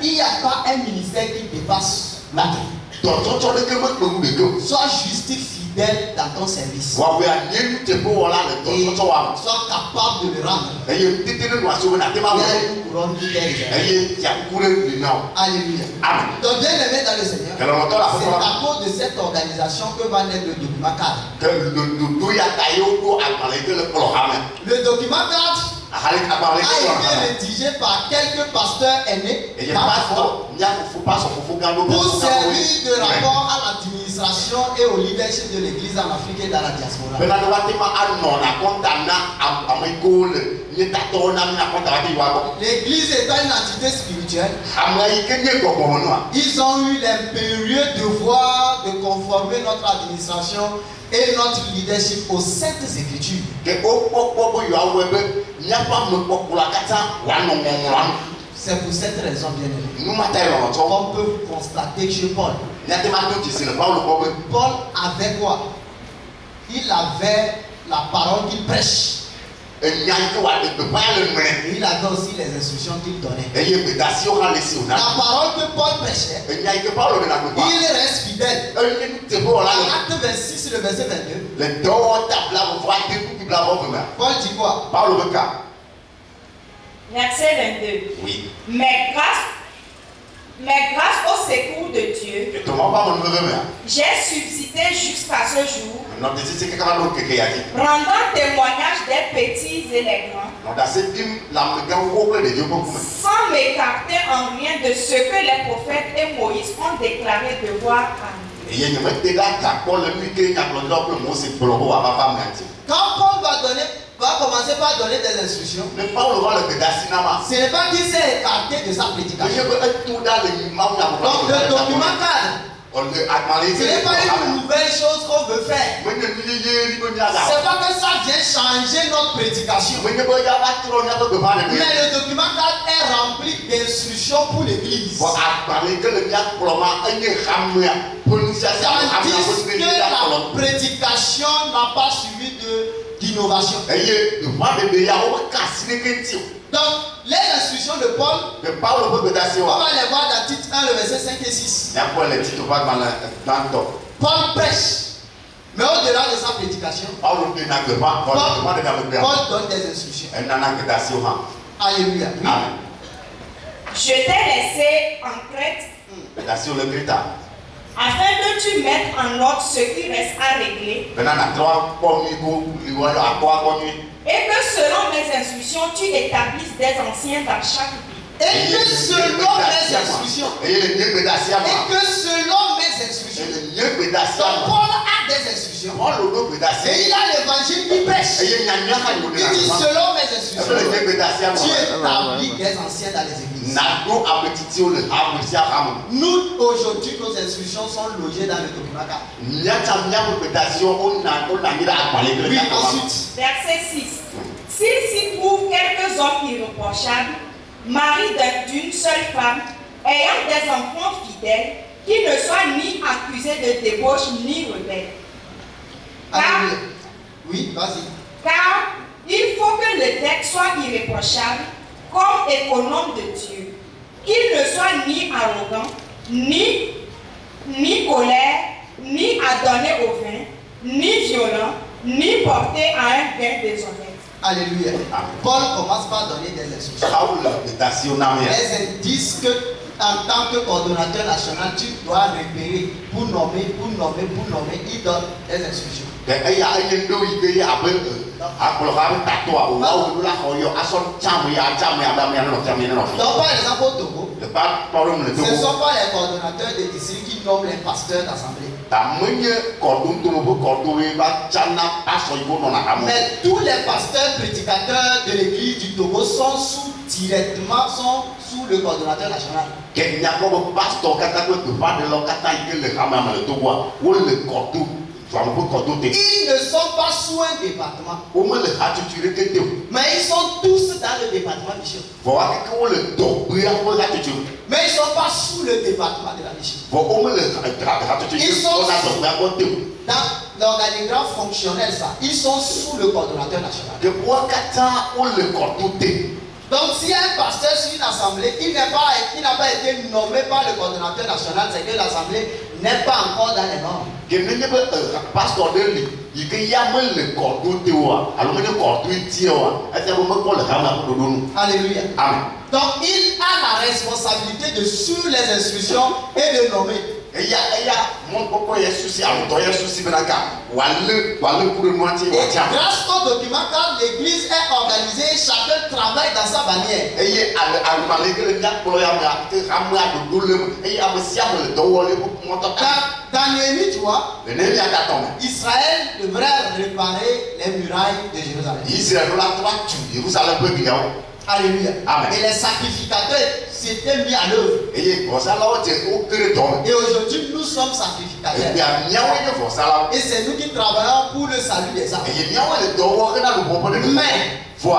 il n'y a pas un ministère qui dépasse l'autre. Sois juste fidèle fidèle dans ton service. Et sois sois capable de le rendre. Il y a une couronne qui t'est réservée. Alléluia. Amen. Donc bien aimé dans le Seigneur, c'est à cause de cette organisation que va naître le document 4. Le document 4 a été rédigé par quelques pasteurs aînés pour servir de rapport à l'administration et au leadership de l'église en Afrique et dans la diaspora. L'église étant une entité spirituelle, ils ont eu l'impérieux devoir de conformer notre administration et notre leadership aux saintes écritures. C'est pour cette raison, bien aimé, on peut constater chez Paul. Paul avait quoi? Il avait la parole qu'il prêche. Et il avait aussi les instructions qu'il donnait. La parole que Paul prêchait, il reste fidèle. Acte 26, le verset 22. Paul dit quoi? Verset 22. Oui. Mais grâce au secours de Dieu, j'ai subsisté jusqu'à ce jour, rendant témoignage des petits et les grands, sans m'écarter en rien de ce que les prophètes et Moïse ont déclaré devoir arriver. Quand Paul va commencer par donner des instructions, ce n'est pas qu'il s'est écarté de sa prédication. Donc le document 4, ce n'est pas une nouvelle chose qu'on veut faire. C'est pas que ça vient changer notre prédication. Mais le document 4 est rempli d'instructions pour l'église. Tandis que la prédication n'a pas suivi d'innovation. Donc, les instructions de Paul, on va les voir dans titre 1, le verset 5 et 6. Paul prêche, mais au-delà de sa prédication, Paul donne des instructions. Alléluia. Oui. Je t'ai laissé en Crète afin que tu mettes en ordre ce qui reste à régler et que selon mes instructions tu établisses des anciens dans chaque ville. Et que selon mes instructions, donc Paul a des instructions. Et il a l'évangile qui prêche. Il dit selon mes instructions, tu établis des anciens dans les églises. Nous, aujourd'hui, nos instructions sont logées dans le document 4. Oui, ensuite. Verset 6. S'il s'y trouve quelques hommes irréprochables, maris d'une seule femme, ayant des enfants fidèles, qui ne soient ni accusés de débauche ni rebelles. Oui, vas-y. Car il faut que le texte soit irréprochable, comme économe de Dieu, qu'il ne soit ni arrogant, ni colère, ni adonné au vin, ni violent, ni porté à un gain déshonnête. Alléluia. Paul commence par donner des instructions. Les indices que, en tant que coordonnateur national, tu dois repérer pour nommer. Il donne des instructions. Donc par exemple au Togo, ce ne sont pas les coordonnateurs des districts qui nomment les pasteurs d'assemblée. Mais tous les pasteurs prédicateurs de l'église du Togo sont sous le coordonnateur national. Ils ne sont pas sous un département, mais ils sont tous dans le département mission. Mais ils ne sont pas sous le département de la mission. Ils sont dans l'organigramme fonctionnel, ça. Ils sont sous le coordonnateur national. Donc s'il y a un pasteur sur une assemblée, il n'a pas été nommé par le coordonnateur national, c'est que l'assemblée n'est pas encore dans les normes. Pasteur de lui, il y a même le cordon de toi. Alors, le cordon de toi, Alléluia. Amen. Donc il a la responsabilité de suivre les instructions et de nommer. Et grâce au document, quand l'église est organisée, chacun travaille dans sa bannière. Dans Néhémie 3, Israël devrait réparer les murailles de Jérusalem. Alléluia. Amen. Et les sacrificateurs s'étaient mis à l'œuvre. Et aujourd'hui, nous sommes sacrificateurs. Et c'est nous qui travaillons pour le salut des âmes. Mais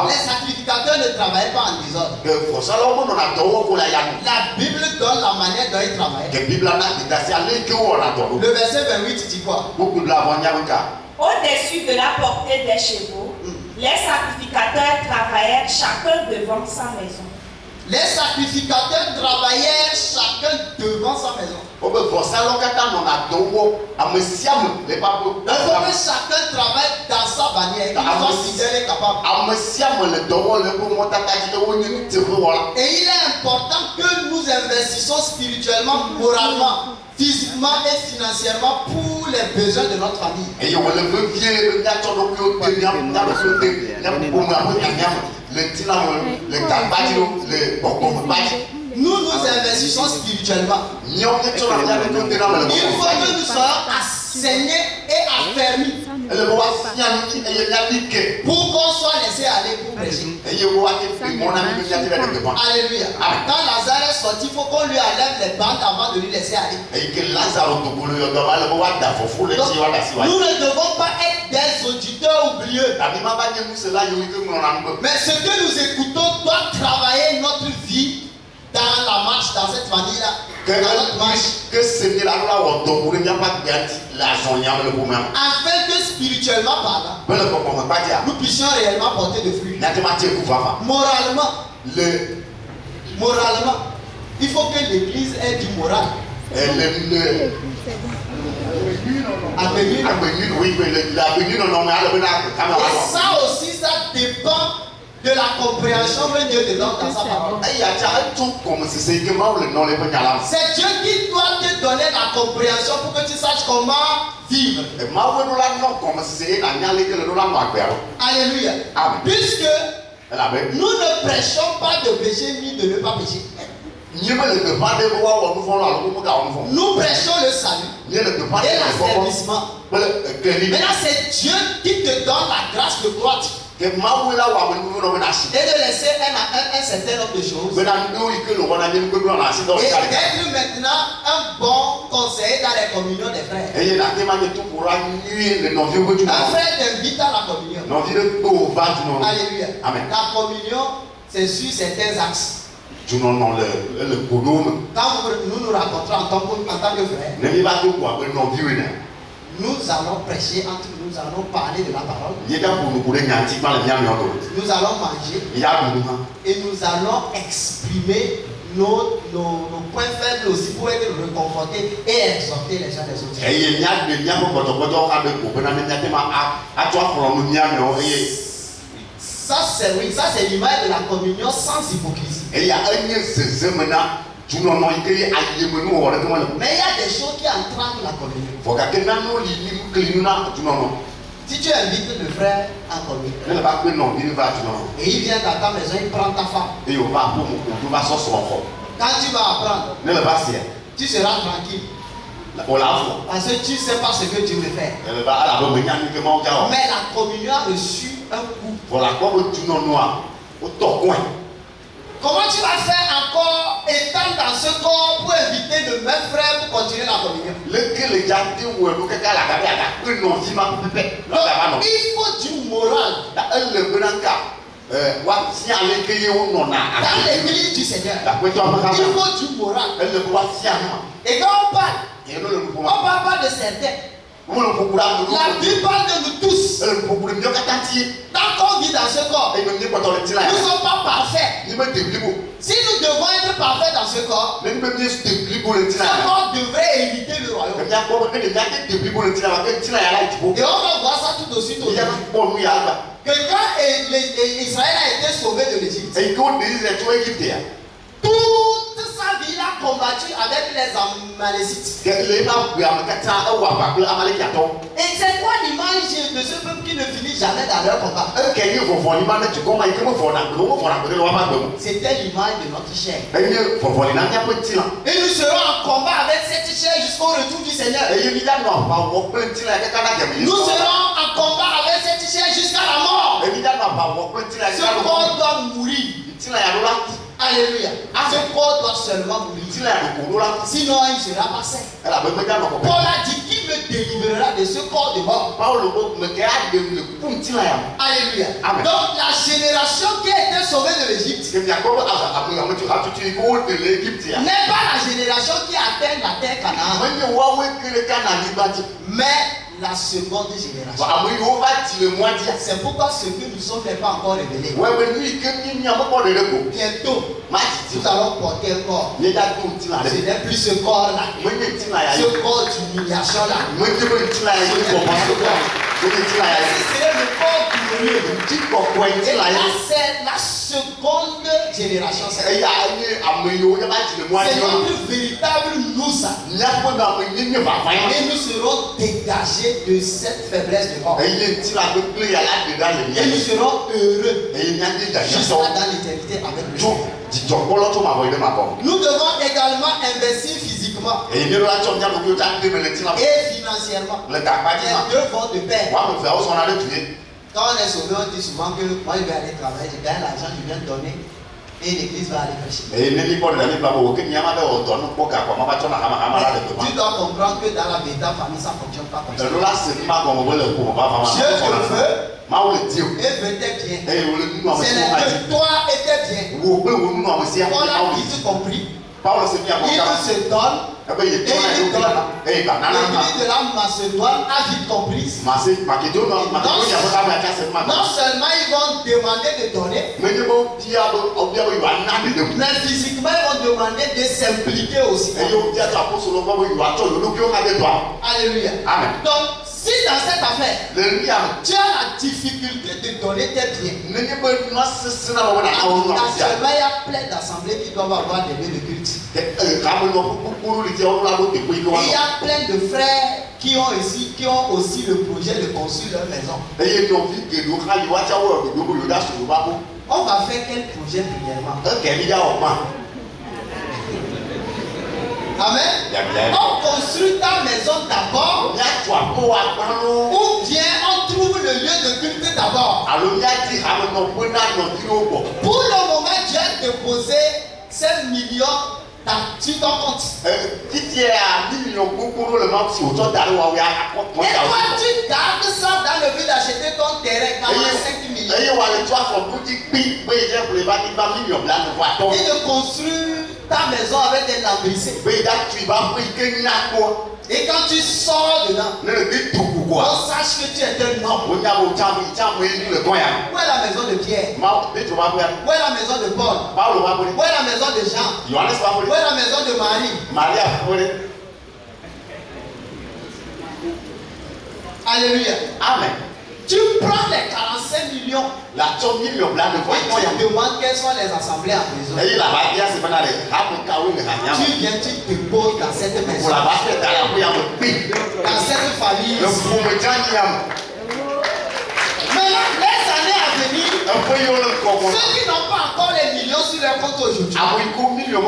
les sacrificateurs ne travaillent pas en désordre. La Bible donne la manière dont ils travaillent. Le verset 28 dit quoi? Au-dessus de la portée des chevaux, les sacrificateurs travaillèrent chacun devant sa maison. Les sacrificateurs travaillèrent chacun devant sa maison. Il faut que chacun travaille dans sa bannière. Ils sont fidèles et capables. Et il est important que nous investissons spirituellement, moralement, physiquement et financièrement pour les besoins de notre famille. Nous investissons spirituellement. Il faut que nous soyons enseignés et affermis pour qu'on soit laissé aller pour prêcher. Alléluia. Quand Lazare est sorti, il faut qu'on lui enlève les bandes avant de lui laisser aller. Nous ne devons pas être des auditeurs oublieux. Mais ce que nous écoutons doit travailler notre vie dans la marche, dans cette famille-là. Afin que spirituellement parlant, nous puissions réellement porter de fruits. Moralement, il faut que l'église ait du moral. Et ça aussi, ça dépend de la compréhension que Dieu te donne dans sa parole. C'est Dieu qui doit te donner la compréhension pour que tu saches comment vivre. Alléluia. Puisque nous ne prêchons pas de péché ni de ne pas pécher. Nous prêchons le salut et l'asservissement. Maintenant, c'est Dieu qui te donne la grâce de croître et de laisser un certain nombre de choses et d'être maintenant un bon conseiller dans les communions des frères. Un frère t'invite à la communion. Alléluia. Amen. La communion, c'est sur certains axes. Quand nous nous rencontrons en tant que frères, nous allons prêcher entre nous, nous allons parler de la parole. Nous allons manger et nous allons exprimer nos points faibles aussi pour être réconfortés et exhorter les gens des autres. Ça c'est l'image de la communion sans hypocrisie. Mais il y a des choses qui entravent la communion. Si tu invites le frère en communion et il vient dans ta maison, il prend ta femme. Quand tu vas apprendre, tu seras tranquille. Parce que tu ne sais pas ce que Dieu veut faire. Mais la communion a reçu un coup. Comment tu vas faire encore étant dans ce corps pour inviter le même frère pour continuer la communion? Il faut du moral dans l'église du Seigneur. Il faut du moral. Et quand on parle pas de certains. La Bible parle de nous tous. Tant qu'on on vit dans ce corps, nous ne sommes pas parfaits. Si nous devons être parfaits dans ce corps, ce corps devrait éviter le royaume. Et on va voir ça tout de suite aujourd'hui. Que quand Israël a été sauvé de l'Égypte, toute sa vie il a combattu avec les Amalécites. Et c'est quoi l'image de ce peuple qui ne finit jamais dans leur combat? C'était l'image de notre chair. Et nous serons en combat avec cette chair jusqu'au retour du Seigneur. Nous serons en combat avec cette chair jusqu'à la mort. Ce corps doit mourir. Alléluia. Ce corps doit seulement mourir. Sinon il ne sera pas saint. Paul a dit qui me délivrera de ce corps de mort. Alléluia. Donc la génération qui a été sauvée de l'Égypte n'est pas la génération qui atteint la terre Canaan, mais la seconde génération. C'est pourquoi ce que nous sommes n'est pas encore révélé. Bientôt, nous allons porter un corps. Ce n'est plus ce corps-là. Ce corps d'humiliation là. C'est le corps glorieux. Et là, c'est la seconde génération. C'est notre véritable nous ça. Et nous serons dégagés de cette faiblesse de corps. Et nous serons heureux jusqu'à dans l'éternité avec le Seigneur. Nous devons également investir physiquement et financièrement. Les deux vont de pair. Quand on est sauvé, on dit souvent que moi je vais aller travailler, je gagne l'argent, je viens donner et l'église va aller prêcher. Tu dois comprendre que dans la véritable famille, ça ne fonctionne pas comme ça. Dieu te veut et veut tes biens. C'est les deux, toi et tes biens. Paul a vite compris. Il se donne et il donne. L'église de la Macédoine a vite compris. Non seulement ils vont demander de donner, mais physiquement ils vont demander de s'impliquer aussi. Alléluia. Donc, si dans cette affaire, tu as la difficulté de donner tes biens, actuellement il y a plein d'assemblées qui doivent avoir des lieux de culte. Et il y a plein de frères qui ont aussi le projet de construire leur maison. On va faire quel projet premièrement? Amen. On construit ta maison d'abord, ou bien on trouve le lieu de culte d'abord. Pour le moment, Dieu a déposé 5 millions sur ton compte. Et toi, tu gardes ça dans le but d'acheter ton terrain dans 5 millions. Et de construire ta maison avec des lambrissés. Et quand tu sors dedans, on sache que tu es un homme. Où est la maison de Pierre? Où est la maison de Paul? Où est la maison de Jean? Où est la maison de Marie? Alléluia. Amen. Tu prends les 45 millions. Et tu demandes quelles sont les assemblées à prison. Tu viens, tu te déposes dans cette maison. Dans cette famille. Maintenant, les années à venir, ceux qui n'ont pas encore les millions sur leur compte aujourd'hui, Dieu va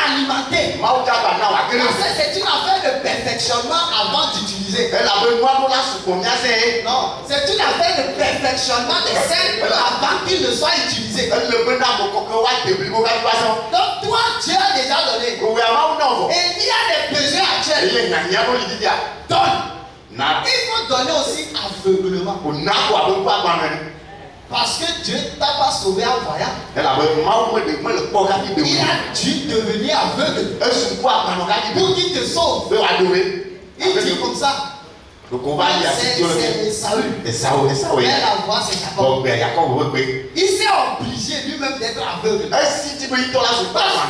alimenter. Parce que c'est une affaire de perfectionnement avant d'utiliser. Non, c'est une affaire de perfectionnement des saints avant qu'ils ne soient utilisés. Donc toi, Dieu a déjà donné. Et il y a des besoins actuels. Donne. Il faut donner aussi aveuglement. Parce que Dieu ne t'a pas sauvé en voyant. Il a dû devenir aveugle pour qu'il te sauve. Il dit comme ça. C'est Esaü. Mais la voix, c'est Jacob. Il s'est obligé lui-même d'être aveugle. Parce que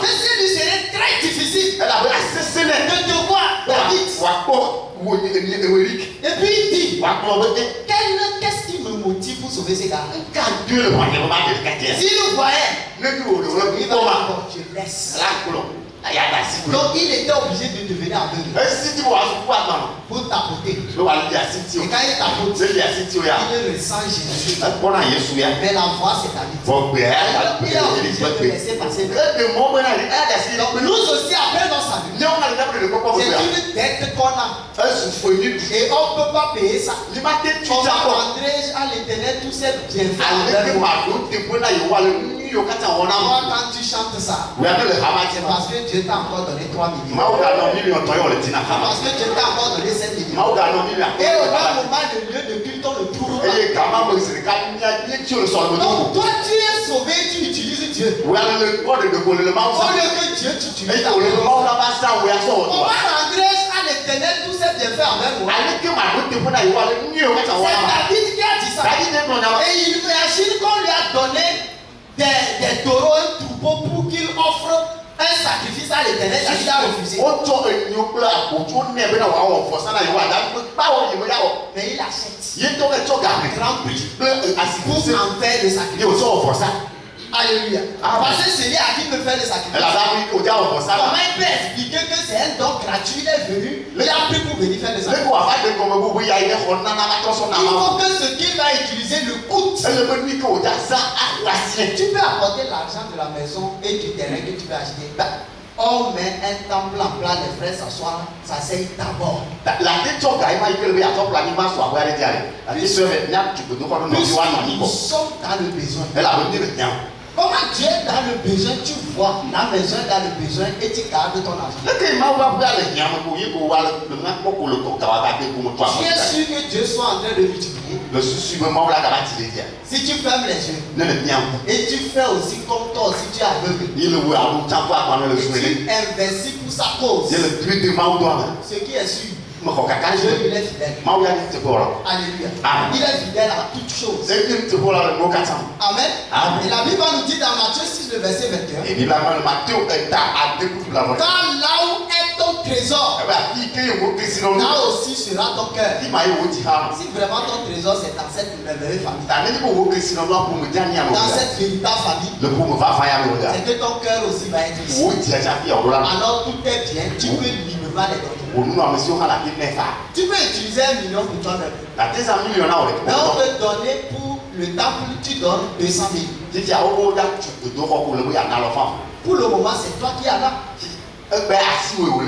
ce lui serait très difficile de te voir, David. Et puis il dit, qu'est-ce qui me motive pour sauver ces gars? S'il le voyait, il va dire, je laisse. Donc il était obligé de devenir aveugle pour tapoter. Et quand il tapote, il ressent Jésus. Mais la voix, c'est David. Il est obligé de laisser passer. Donc nous aussi, après dans sa vie, c'est une dette qu'on a. Et on ne peut pas payer ça. Comment rendrai-je à l'Éternel tous ces bienfaits? Moi, quand tu chantes ça, c'est parce que Dieu t'a encore donné 3 millions. Parce que Dieu t'a encore donné 7 millions. Et au même moment, le lieu de culte, on le trouve pas. Donc, toi, tu es sauvé, tu utilises Dieu. Au lieu que Dieu t'utilise. Comment rendrai-je à l'Éternel tous ces bienfaits envers moi? C'est David qui a dit ça. Et il imagine qu'on lui a donné des taureaux, un troupeau pour qu'il offre un sacrifice à l'Éternel. Il a refusé. Mais il achète un grand prix pour en faire le sacrifice. Alléluia. Parce que celui à qui me fait le sacrifice, comment il peut expliquer que c'est un don gratuit? Il est venu, il a pris pour venir faire le sacrifice. Il faut que ce qu'il va utiliser le coûte. Tu peux apporter l'argent de la maison et du terrain que tu peux acheter. On met un temple en place, les frères s'assoient, s'asseyent d'abord. Nous sommes dans le besoin. Comment Dieu est dans le besoin, tu vois la maison est dans le besoin et tu gardes ton argent. Tu es sûr que Dieu soit en train de multiplier? Si tu fermes les yeux et tu fais aussi comme toi aussi tu es aveugle, et tu investis pour sa cause, ce qui est sûr, Dieu il est fidèle. Alléluia. Il est fidèle à toutes choses. Amen. Et la Bible nous dit dans Matthieu 6, le verset 21. Car là où est ton trésor, là aussi sera ton cœur. Si vraiment ton trésor c'est dans cette merveilleuse famille, dans cette véritable famille, c'est que ton cœur aussi va être ici. Alors tout est bien, tu peux librement les donner. Tu peux utiliser 1 million pour toi-même. Mais on peut donner pour le temple, tu donnes 200 000. Pour le moment, c'est toi qui as là.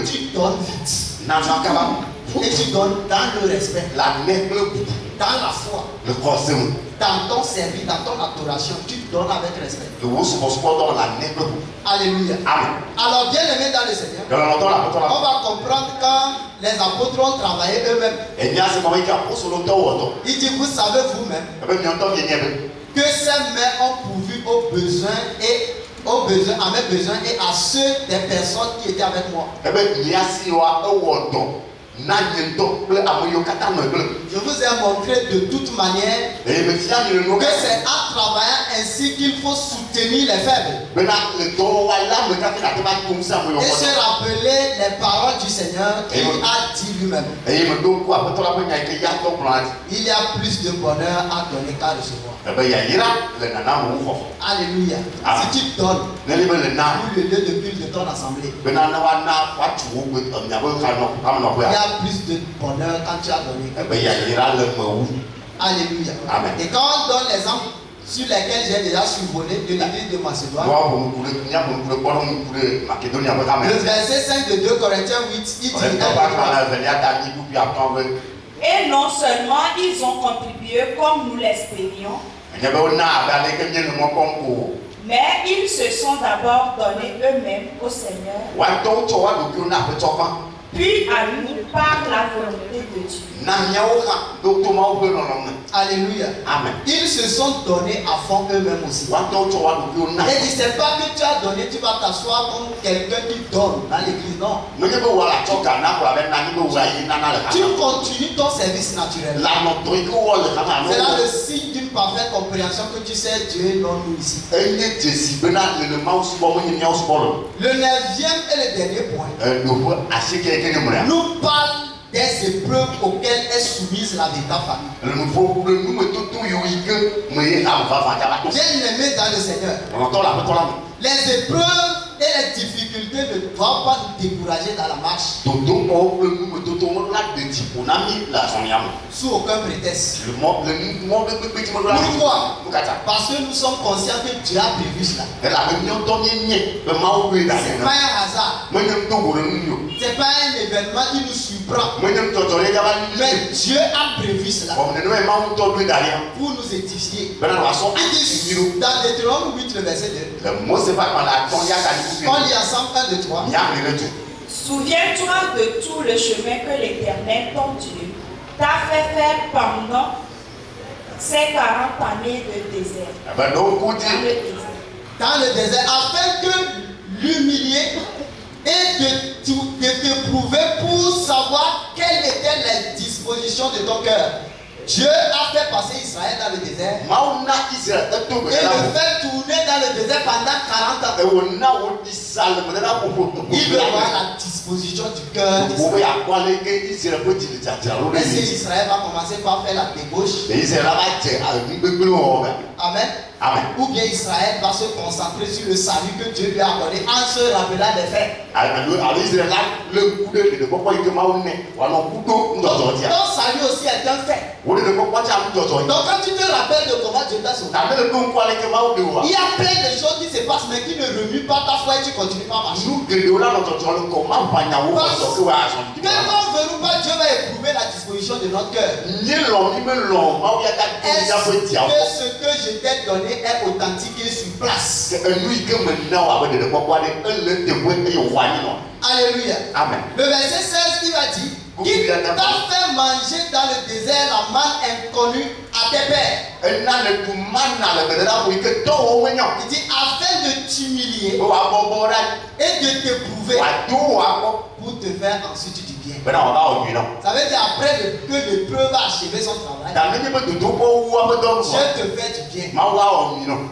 Tu donnes vite. Et tu donnes dans le respect, dans la foi, dans ton service, dans ton adoration, tu donnes avec respect. Alléluia. Alors, bien aimé dans le Seigneur, on va comprendre quand les apôtres ont travaillé eux-mêmes. Il dit, vous savez vous-même que ces mains ont pourvu aux besoins à mes besoins et à ceux des personnes qui étaient avec moi. Je vous ai montré de toute manière que c'est en travaillant ainsi qu'il faut soutenir les faibles. Et se rappeler les paroles du Seigneur qu'il a dit lui-même. Il y a plus de bonheur à donner qu'à recevoir. Alléluia. Si tu donnes pour le lieu de culte de ton assemblée, il y a plus de bonheur quand tu as donné. Alléluia. Amen. Et quand on donne l'exemple sur lesquels j'ai déjà survolé de l'église de Macédoine, le verset 5 de 2 Corinthiens 8, il dit et non seulement ils ont contribué comme nous l'espérions, mais ils se sont d'abord donnés eux-mêmes au Seigneur, puis à nous par la volonté de Dieu. Alléluia. Amen. Ils se sont donnés à fond eux-mêmes aussi. Et dit, c'est pas que tu as donné, tu vas t'asseoir comme quelqu'un qui donne dans l'église. Non. Tu continues ton service naturel. C'est là le signe d'une parfaite compréhension que tu sais Dieu non nous ici. Le 9e et le dernier point nous parle des épreuves auxquelles est soumise la véritable famille. Bien-aimés dans le Seigneur, les épreuves et les difficultés ne doivent pas nous décourager dans la marche. Sous aucun prétexte. Pourquoi? Parce que nous sommes conscients que Dieu a prévu cela. C'est pas un hasard. C'est pas un événement qui nous surprend. Mais Dieu a prévu cela pour nous édifier. Il dit dans Deutéronome 8, le verset 2. On lit ensemble 1, 2, 3. Souviens-toi de tout le chemin que l'Éternel, ton Dieu, t'a fait faire pendant ces 40 années de désert. Dans le désert, afin que l'humilier et de te prouver pour savoir quelle était la disposition de ton cœur. Dieu a fait passer Israël dans le désert et le fait tourner dans le désert pendant 40 ans. Il veut avoir la disposition du cœur d'Israël. Et si Israël va commencer par faire la débauche, Amen. Amen. Ou bien Israël va se concentrer sur le salut que Dieu lui a accordé en se rappelant des faits. Ton salut aussi est un fait. Donc quand tu te rappelles de comment Dieu t'a sauvé, il y a plein de choses qui se passent mais qui ne remuent pas ta foi et tu continues pas à marcher. Même quand on veut pas, Dieu va éprouver la disposition de notre cœur. Est-ce que ce que je t'ai donné est authentique et sur place? Alléluia. Amen. Le verset 16, il va dire qu'il t'a fait manger dans le désert la manne inconnue à tes pères. Il dit afin de t'humilier et de t'éprouver pour te faire ensuite du bien. Ça veut dire après que l'épreuve a achevé son travail, Dieu te fait du bien.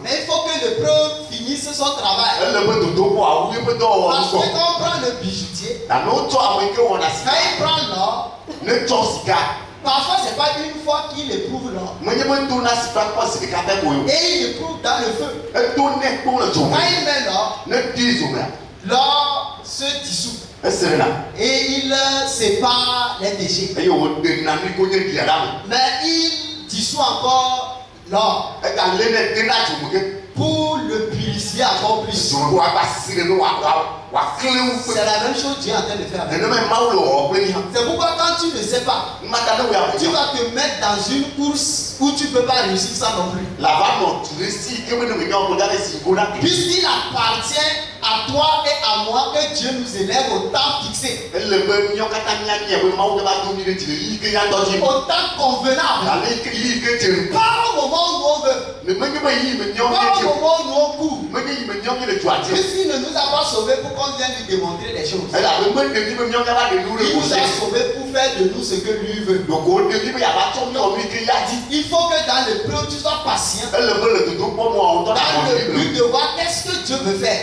Mais il faut que l'épreuve finisse son travail. Parce que quand on prend le bijoutier, quand il prend l'or, parfois c'est pas une fois qu'il éprouve l'or. Et il éprouve dans le feu. Quand il met l'or, l'or se dissout. Et il sépare les déchets. Mais il dissout encore l'or pour le purifier encore plus. C'est la même chose Dieu est en train de faire avec nous. C'est pourquoi quand tu ne sais pas, tu vas te mettre dans une course où tu ne peux pas réussir ça non plus. Puisqu'il appartient à toi et à moi que Dieu nous élève au temps fixé, au temps convenable, pas au moment où on veut, pas au moment où on court. Puisqu'il ne nous a pas sauvés pour qu'on vienne lui démontrer des choses. Il nous a sauvés pour faire de nous ce que lui veut. Il faut que dans l'épreuve tu sois patient, dans le but de voir qu'est-ce que Dieu veut faire.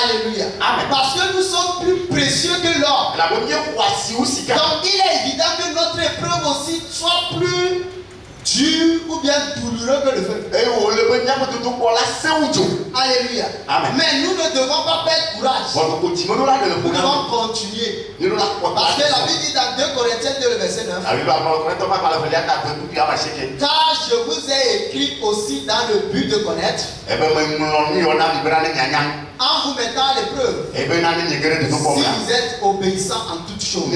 Alléluia. Amen. Parce que nous sommes plus précieux que l'or. Donc il est évident que notre épreuve aussi soit plus dur ou bien douloureux que le feu. Alléluia. Amen. Mais nous ne devons pas perdre courage. Nous devons continuer. Parce que la Bible dit dans 2 Corinthiens 2, le verset 9. Car je vous ai écrit aussi dans le but de connaître, en vous mettant à l'épreuve, si vous êtes obéissant en toutes choses.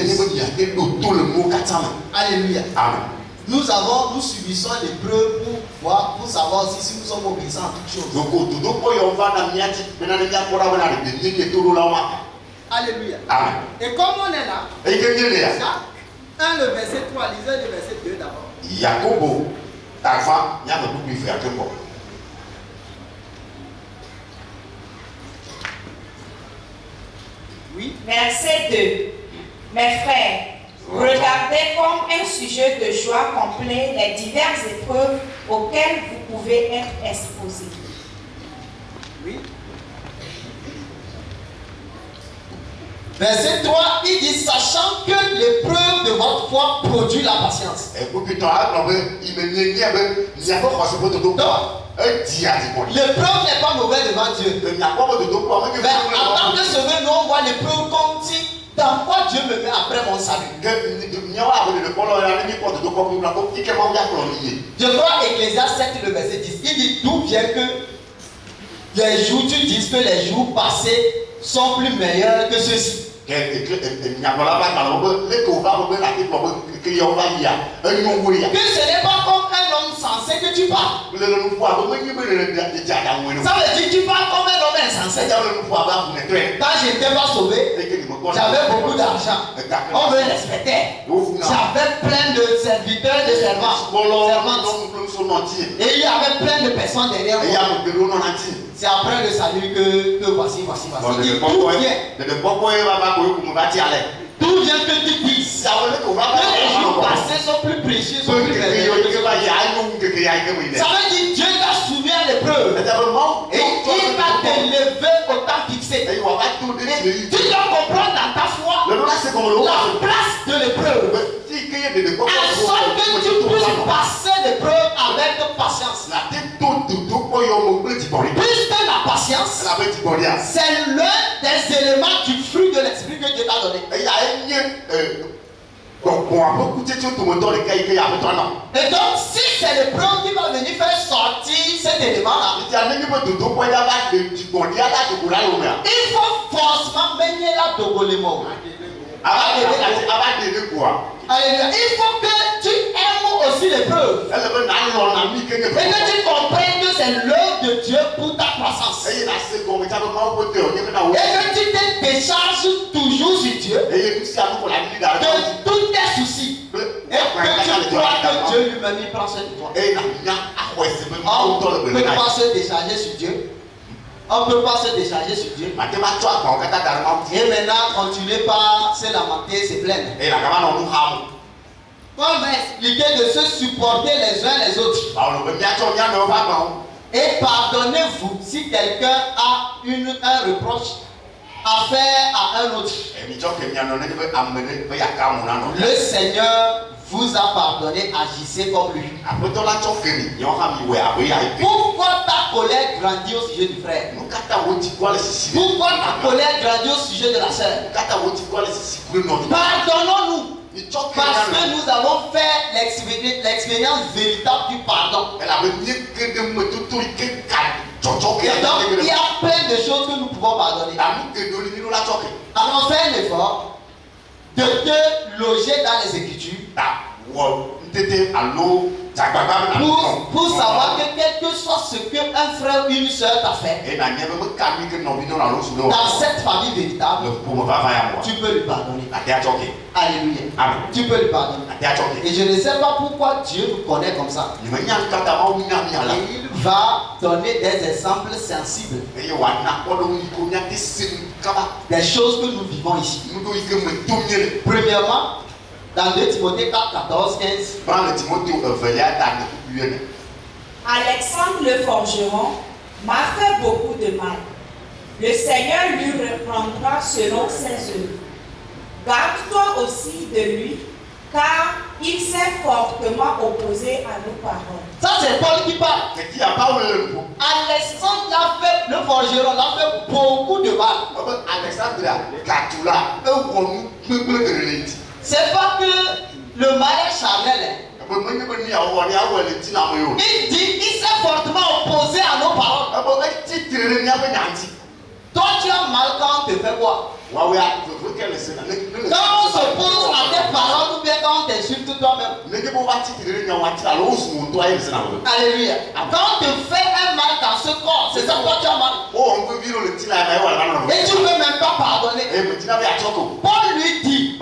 Alléluia. Amen. Nous subissons l'épreuve pour savoir aussi si nous sommes obéissants en toutes choses. Alléluia. Amen. Et comme on est là, Et que Dieu est là. Jacques 1, le verset 3, lisez le verset 2 d'abord. Yakobo, ta femme, il y a beaucoup de frères que moi. Oui. Verset 2. Mes frères, regardez comme un sujet de joie complet les diverses épreuves auxquelles vous pouvez être exposés. Oui. Verset 3, il dit, sachant que l'épreuve de votre foi produit la patience. Donc, l'épreuve n'est pas mauvaise devant Dieu. Mais en tant que sauveur, nous on voit l'épreuve comme si dans quoi Dieu me met après mon salut. Je crois Ecclésiaste 7, le verset 10. Il dit, d'où vient que les jours, tu dis que les jours passés sont plus meilleurs que ceux-ci. Que ce n'est pas comme un homme sensé que tu parles. Ça veut dire que tu parles comme un homme insensé. Quand je n'étais pas sauvé, j'avais beaucoup d'argent. On me respectait. J'avais plein de serviteurs et de servantes. Et il y avait plein de personnes derrière moi. C'est après le salut que voici. D'où vient que tu dises que les jours passés sont plus précieux, sont plus merveilleux. Ça veut dire Dieu t'a soumis à l'épreuve. Et il va t'élever au temps fixé. Tu dois comprendre dans ta foi la place de l'épreuve. En sorte que tu puisses passer l'épreuve avec patience. Puisque la patience, c'est l'un des éléments du fruit de l'esprit que Dieu t'a donné. Et donc, si c'est l'épreuve qui va venir faire sortir cet élément-là, il faut forcément mener la dogolémo. Alléluia. Il faut que tu aimes aussi l'épreuve. Et que tu comprennes que c'est l'œuvre de Dieu pour ta croissance. Et que tu te décharges toujours sur Dieu de tous tes soucis. Et que tu crois que Dieu lui-même il prend soin de toi. On ne peut pas se décharger sur Dieu. On ne peut pas se décharger sur Dieu. Et maintenant, continuez pas se lamenter, se plaindre. On va expliquer de se supporter les uns les autres. Et pardonnez-vous si quelqu'un a un reproche à faire à un autre. Le Seigneur vous a pardonné, agissez comme lui. Pourquoi ta colère grandit au sujet du frère? Pourquoi ta colère grandit au sujet de la sœur? Pardonnons-nous. Parce que nous avons fait l'expérience véritable du pardon. Et donc, il y a plein de choses que nous pouvons pardonner. Alors, fais un effort de te loger dans les Écritures pour savoir que quel que soit ce qu'un frère ou une soeur t'a fait, dans cette famille véritable, tu peux lui pardonner. Alléluia. Amen. Tu peux lui pardonner. Et je ne sais pas pourquoi Dieu nous connaît comme ça. Et il va donner des exemples sensibles. Des choses que nous vivons ici. Premièrement, dans 2 Timothée 4, 14, 15. Alexandre le forgeron m'a fait beaucoup de mal. Le Seigneur lui reprendra selon ses œuvres. Garde-toi aussi de lui, car il s'est fortement opposé à nos paroles. Ça, c'est Paul qui parle. Alexandre l'a fait, le forgeron l'a fait beaucoup de mal. C'est pas que le mariage charnel. Il dit, il s'est fortement opposé à nos paroles. Toi, tu as mal quand on te fait quoi? Quand on s'oppose à tes paroles ou bien quand on t'insulte toi-même. Alléluia. Quand on te fait un mal dans ce corps, c'est ça toi tu as mal. Et tu ne peux même pas pardonner. Paul lui dit,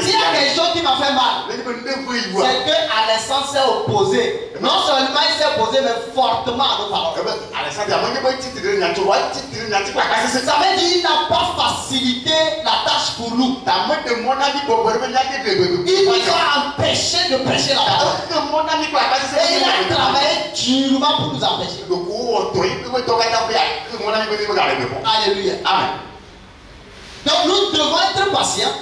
s'il y a quelque chose qui m'a fait mal, c'est qu'Alexandre s'est opposé. Non seulement il s'est opposé, mais fortement à nos paroles. Ça veut dire qu'il n'a pas facilité la tâche pour nous. Il nous a empêché de prêcher la parole. Et il a travaillé durement pour nous empêcher. Alléluia. Amen. Donc nous devons être patients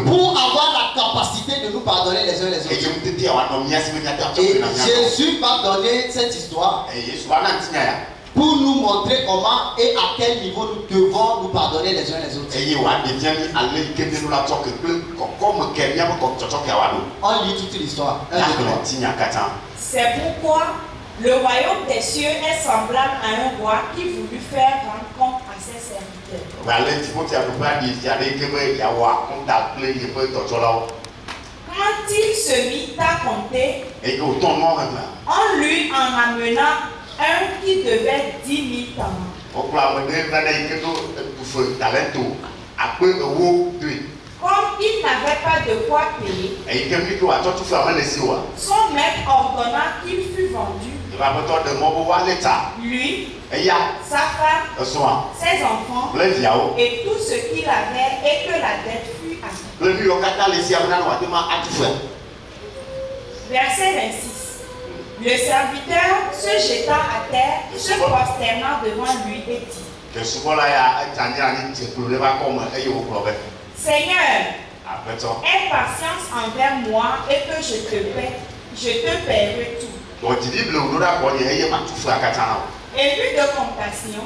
pour avoir la capacité de nous pardonner les uns les autres. Et Jésus va donner cette histoire pour nous montrer comment et à quel niveau nous devons nous pardonner les uns les autres. On lit toute l'histoire. C'est pourquoi le royaume des cieux est semblable à un roi qui voulut faire rendre compte à ses serviteurs. Quand il se mit à compter, on lui en amena un qui devait 10 000 talents. Comme il n'avait pas de quoi payer, son maître ordonna qu'il fût vendu, lui, sa femme, ses enfants et tout ce qu'il avait, et que la dette fût acquittée. Verset 26. Le serviteur se jeta à terre, se prosternant devant lui et dit, Seigneur, aie patience envers moi et que je te paierai tout. Ému de compassion,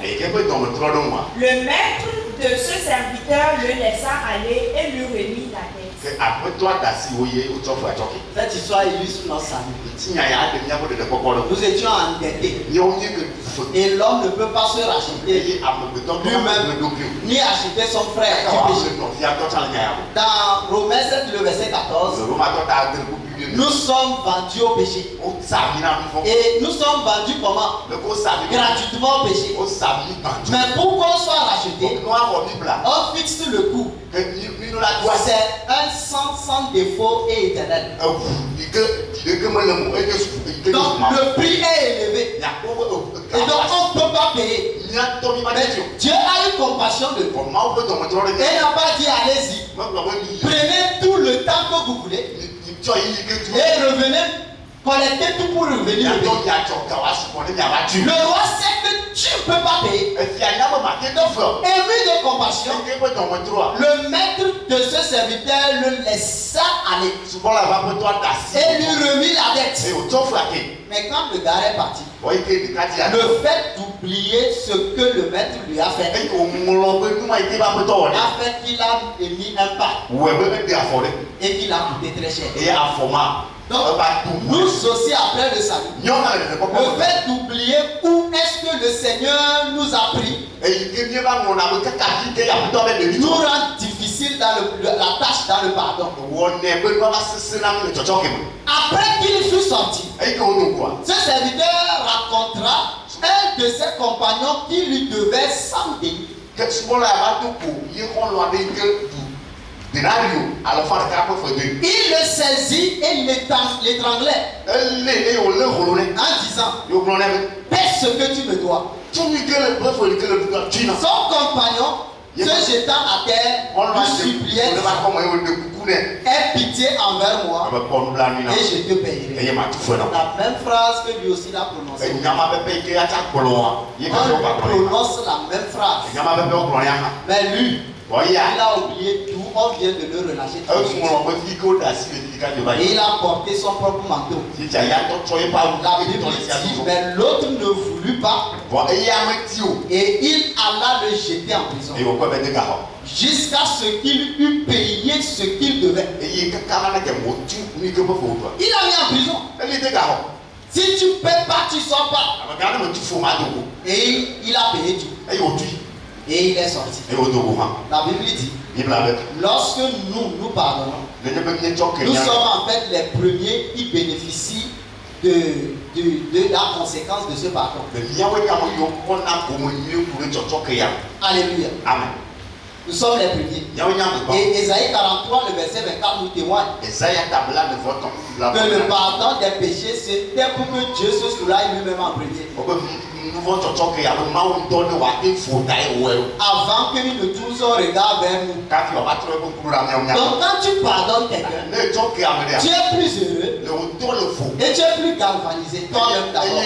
le maître de ce serviteur le laissa aller et lui remit la dette. Cette histoire illustre notre salut. Nous étions endettés. Et l'homme ne peut pas se racheter lui-même, ni acheter son frère qui péché. Dans Romains 7, le verset 14, nous sommes vendus au péché. Et nous sommes vendus comment? Gratuitement au péché. Mais pour qu'on soit racheté, on fixe le coût. C'est un sang sans défaut et éternel. Donc le prix est élevé. Et donc on ne peut pas payer. Mais Dieu a eu compassion de nous. Et n'a pas dit allez-y. Prenez tout le temps que vous voulez. Et revenez. Collectez tout pour revenir. Le roi sait que tu ne peux pas payer. Ému de compassion, le maître de ce serviteur le laissa aller et lui remit la dette. Mais quand le gars est parti, le fait d'oublier ce que le maître lui a fait a fait qu'il a émis un pas et qu'il a coûté très cher. Donc, nous aussi après le salut, le fait d'oublier où est-ce que le Seigneur nous a pris nous rend difficile dans la tâche dans le pardon. Après qu'il fut sorti, ce serviteur racontera un de ses compagnons qui lui devait 100 deniers. Il le saisit et il l'étranglait en disant, paie ce que tu me dois. Son compagnon, se jetant à terre, lui suppliait, aie pitié envers moi et je te payerai. La même phrase que lui aussi l'a prononcée. On prononce la même phrase. Mais lui, il a oublié tout, on vient de le relâcher. Et il a porté son propre manteau. La Bible dit, mais l'autre ne voulut pas. Et il alla le jeter en prison. Jusqu'à ce qu'il eût payé ce qu'il devait. Il a mis en prison. Si tu ne paies pas, tu ne sors pas. Et il a payé tout. Et il est sorti. La Bible dit, lorsque nous pardonnons, nous sommes en fait les premiers qui bénéficient de la conséquence de ce pardon. Alléluia. Amen. Nous sommes les premiers. Et Ésaïe 43, le verset 24 nous témoigne que le pardon des péchés, c'était pour que Dieu se soulaille lui-même en premier. Avant qu'il ne tourne son regard vers nous. Donc quand tu pardonnes quelqu'un, tu es plus heureux et tu es plus galvanisé toi-même d'abord.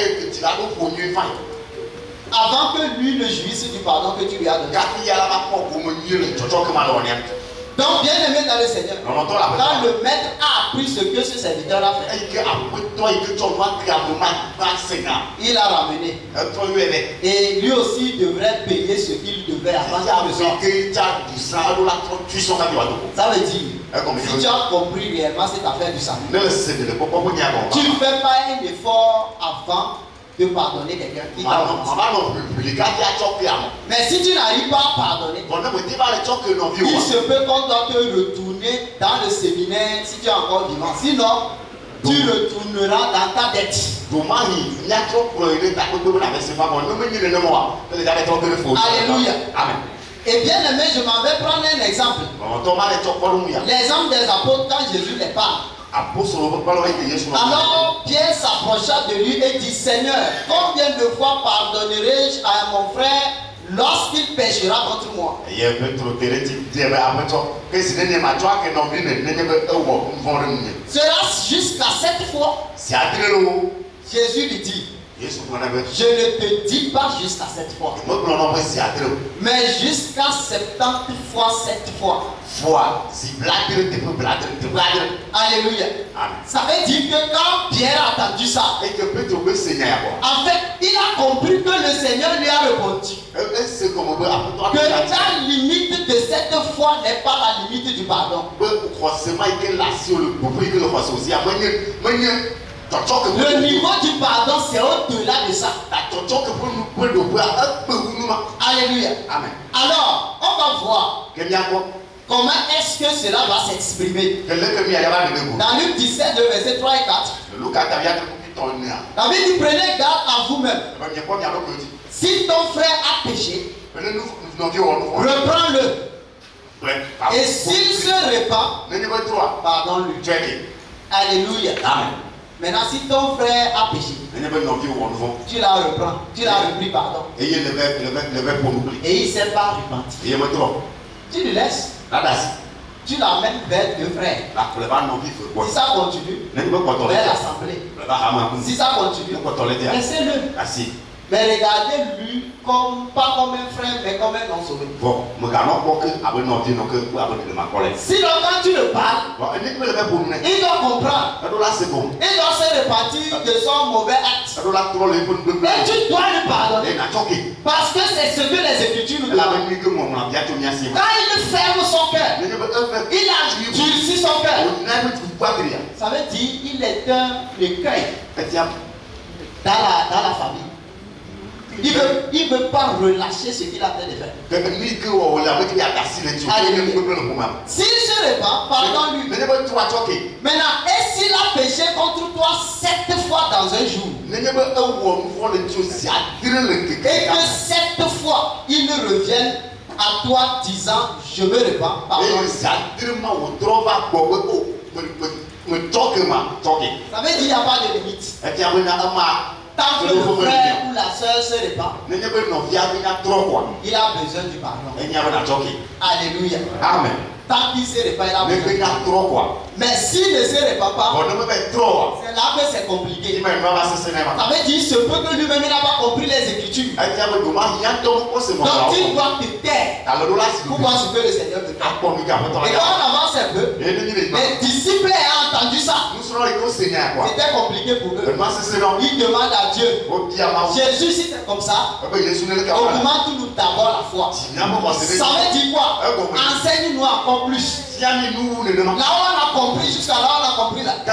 Avant que lui ne jouisse du pardon que tu lui as donné. Donc, bien aimé dans le Seigneur, quand le maître a appris ce que ce serviteur a fait, il a ramené. Et lui aussi devrait payer ce qu'il devait avant qu'il ne sorte. Ça veut dire, si tu as compris réellement cette affaire du salut, tu ne fais pas un effort avant de pardonner quelqu'un qui t'a offensé. Mais si tu n'arrives pas à pardonner, il se peut qu'on doit te retourner dans le séminaire si tu es encore vivant. Sinon, tu retourneras dans ta dette. Alléluia. Amen. Et bien aimé, je m'en vais prendre un exemple. L'exemple des apôtres quand Jésus les parle. Alors Pierre s'approcha de lui et dit, Seigneur, combien de fois pardonnerai-je à mon frère lorsqu'il péchera contre moi? Sera-ce jusqu'à 7 fois? Jésus lui dit, je ne te dis pas jusqu'à 7 fois, mais jusqu'à 70 fois 7 fois. Alléluia. Ça veut dire que quand Pierre a entendu ça, en fait, il a compris que le Seigneur lui a répondu que la limite de 7 fois n'est pas la limite du pardon. Le niveau du pardon, c'est au-delà de ça. Alléluia. Amen. Alors, on va voir comment est-ce que cela va s'exprimer. Dans Luc 17, verset 3 et 4. La Bible dit, prenez garde à vous-même. Si ton frère a péché, reprends-le. Et s'il se répand, pardonne-lui. Alléluia. Amen. Maintenant, si ton frère a péché, tu la reprends, tu l'as repris, pardon. Et il ne s'est pas repenti. Tu le laisses. Tu l'amènes vers le frère. Si ça continue, vers l'assemblée. Si ça continue, laissez-le. Mais regardez-lui pas comme un frère, mais comme un non-sauvé. Sinon, quand tu le parles, il doit comprendre. Il doit se repentir de son mauvais acte. Et tu dois lui pardonner. Parce que c'est ce que les Écritures nous demandent. Quand il ferme son cœur, il a durci son cœur. Ça veut dire qu'il est un écueil dans la famille. Il ne veut pas relâcher ce qu'il a fait de faire. S'il se répand, pardonne-lui. Maintenant, et s'il a péché contre toi 7 fois dans un jour, et que 7 fois il revienne à toi disant, je me répands, pardonne-lui. Ça veut dire qu'il n'y a pas de limite. Tant que le frère ou la soeur se répand, il a besoin du pardon. Alléluia. Amen. Tant qu'il se répand, il a besoin du pardon. Mais s'il ne se répand pas, c'est là que c'est compliqué. Ça veut dire, il se peut que lui-même n'a pas compris les Écritures. Donc il doit te taire pour voir ce que le Seigneur veut faire. Et quand on avance un peu, les disciples ayant entendu ça, c'était compliqué pour eux. Ils demandent à Dieu, Jésus, si c'est comme ça, augmente-nous d'abord la foi. Ça veut dire quoi? Enseigne-nous encore plus. Là où on a compris, jusqu'à là on a compris là. On ne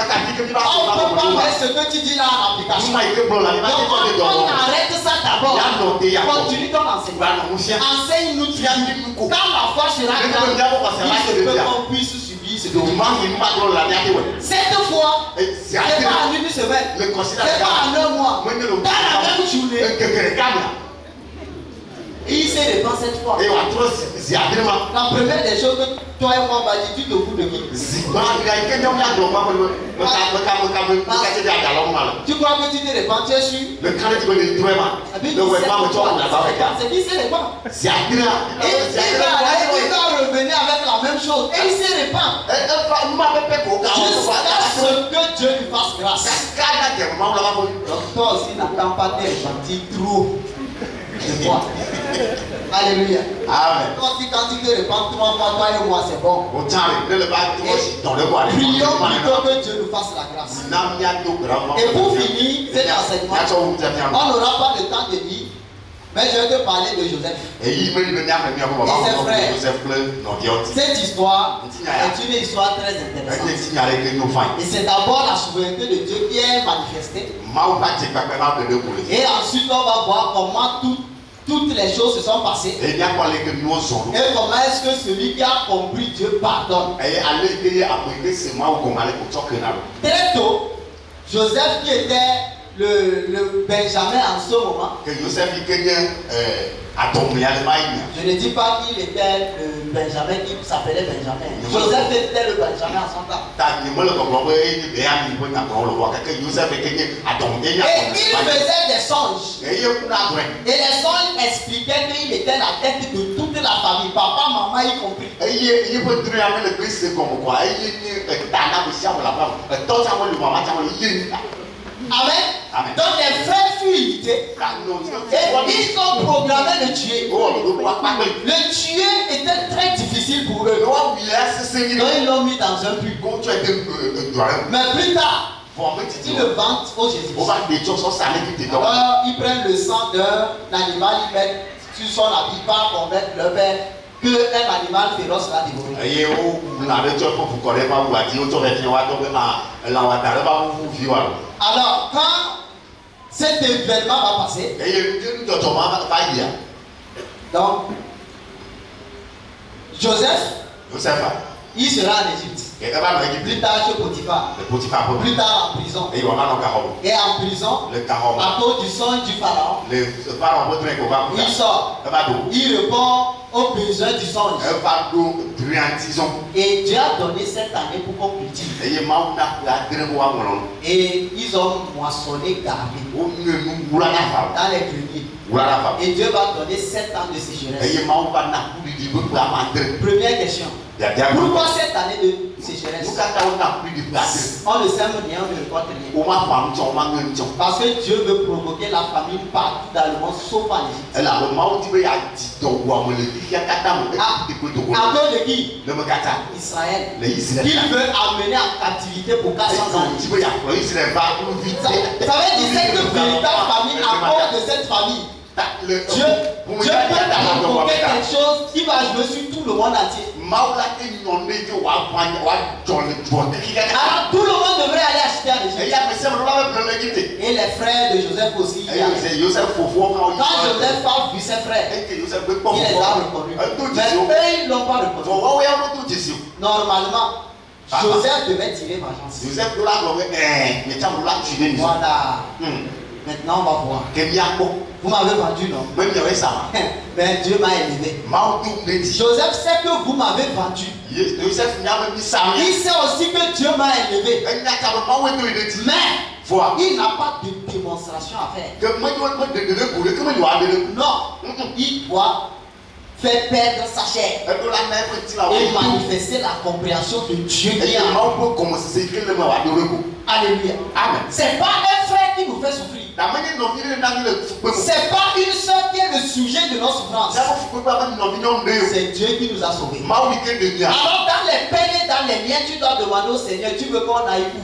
peut pas mettre ce que tu dis là en application. Donc on arrête ça d'abord, continue ton enseignement. Enseigne-nous tout. Quand la foi sera grande, il se peut qu'on puisse subir ce que tu dis. Cette fois, c'est pas en une semaine, c'est pas en un mois, dans la même journée. Et il s'est répandu cette fois. La première des choses que toi et moi, tu te fous de qui? Tu crois que tu t'es répandu, tu es sûr? C'est qui s'est répandu. Et il va revenir avec la même chose. Et il s'est répandu. Jusqu'à ce que Dieu lui fasse grâce. Donc toi aussi n'attends pas d'être gentil trop. Alléluia. Amen. Quand tu te répands 3 fois, toi et moi, c'est bon. Prions plutôt que Dieu nous fasse la grâce. Et pour finir cet enseignement, on n'aura pas le temps de dire, mais je vais te parler de Joseph et ses frères. Cette histoire est une histoire très intéressante. Et c'est d'abord la souveraineté de Dieu qui est manifestée. Et ensuite, on va voir comment toutes les choses se sont passées. Et comment est-ce que celui qui a compris Dieu pardonne. Très tôt, Joseph qui était le Benjamin en ce moment. Je ne dis pas qu'il était le Benjamin qui s'appelait Benjamin. Joseph était le Benjamin en son temps. Et il faisait des songes. Et les songes expliquaient qu'il était la tête de toute la famille, papa, maman y compris. Amen. Amen. Donc les frères furent irrités et ils ont programmé de tuer. Le tuer était très difficile pour eux. Donc ils l'ont mis dans un puits. Mais plus tard, ils le vendent au Jésus. Alors ils prennent le sang d'un animal, ils mettent sur son habit, pas pour mettre le père. Que un animal féroce l'a dévoré. Alors, quand cet événement va passer, donc, Joseph, il sera en Égypte. Plus tard chez Potiphar. Plus tard en prison. Et en prison, à cause du songe du pharaon, il sort. Il répond aux besoins du songe. Et Dieu a donné cette année pour qu'on cultive. Et ils ont moissonné, gardé dans les greniers. Et Dieu va donner 7 ans de sécheresse. Première question. Pourquoi cette année de sécheresse? On ne sème rien, on ne récolte rien. Parce que Dieu veut provoquer la famine partout dans le monde, sauf en Égypte. À cause de qui? Israël. Qu'il veut amener en captivité pour 400 ans. Ça veut dire cette véritable famine à cause de cette famille. Dieu peut provoquer quelque chose qui va jouer sur tout le monde entier. Alors tout le monde devrait aller acheter en Égypte. Et les frères de Joseph aussi. Quand Joseph a vu ses frères, il les a reconnus. Mais eux, ils ne l'ont pas reconnu. Normalement, Joseph devait tirer vengeance. Voilà. Maintenant, on va voir. Vous m'avez vendu, non? Mais Dieu m'a élevé. Joseph sait que vous m'avez vendu. Il sait aussi que Dieu m'a élevé. Mais il n'a pas de démonstration à faire. Non, il doit faire perdre sa chair et manifester la compréhension de Dieu qui a. Alléluia. Amen. C'est pas un frère qui nous fait souffrir. C'est pas une soeur qui est le sujet de nos souffrances. C'est Dieu qui nous a sauvés. Alors dans les peines et dans les liens, tu dois demander au Seigneur, tu veux qu'on aille où?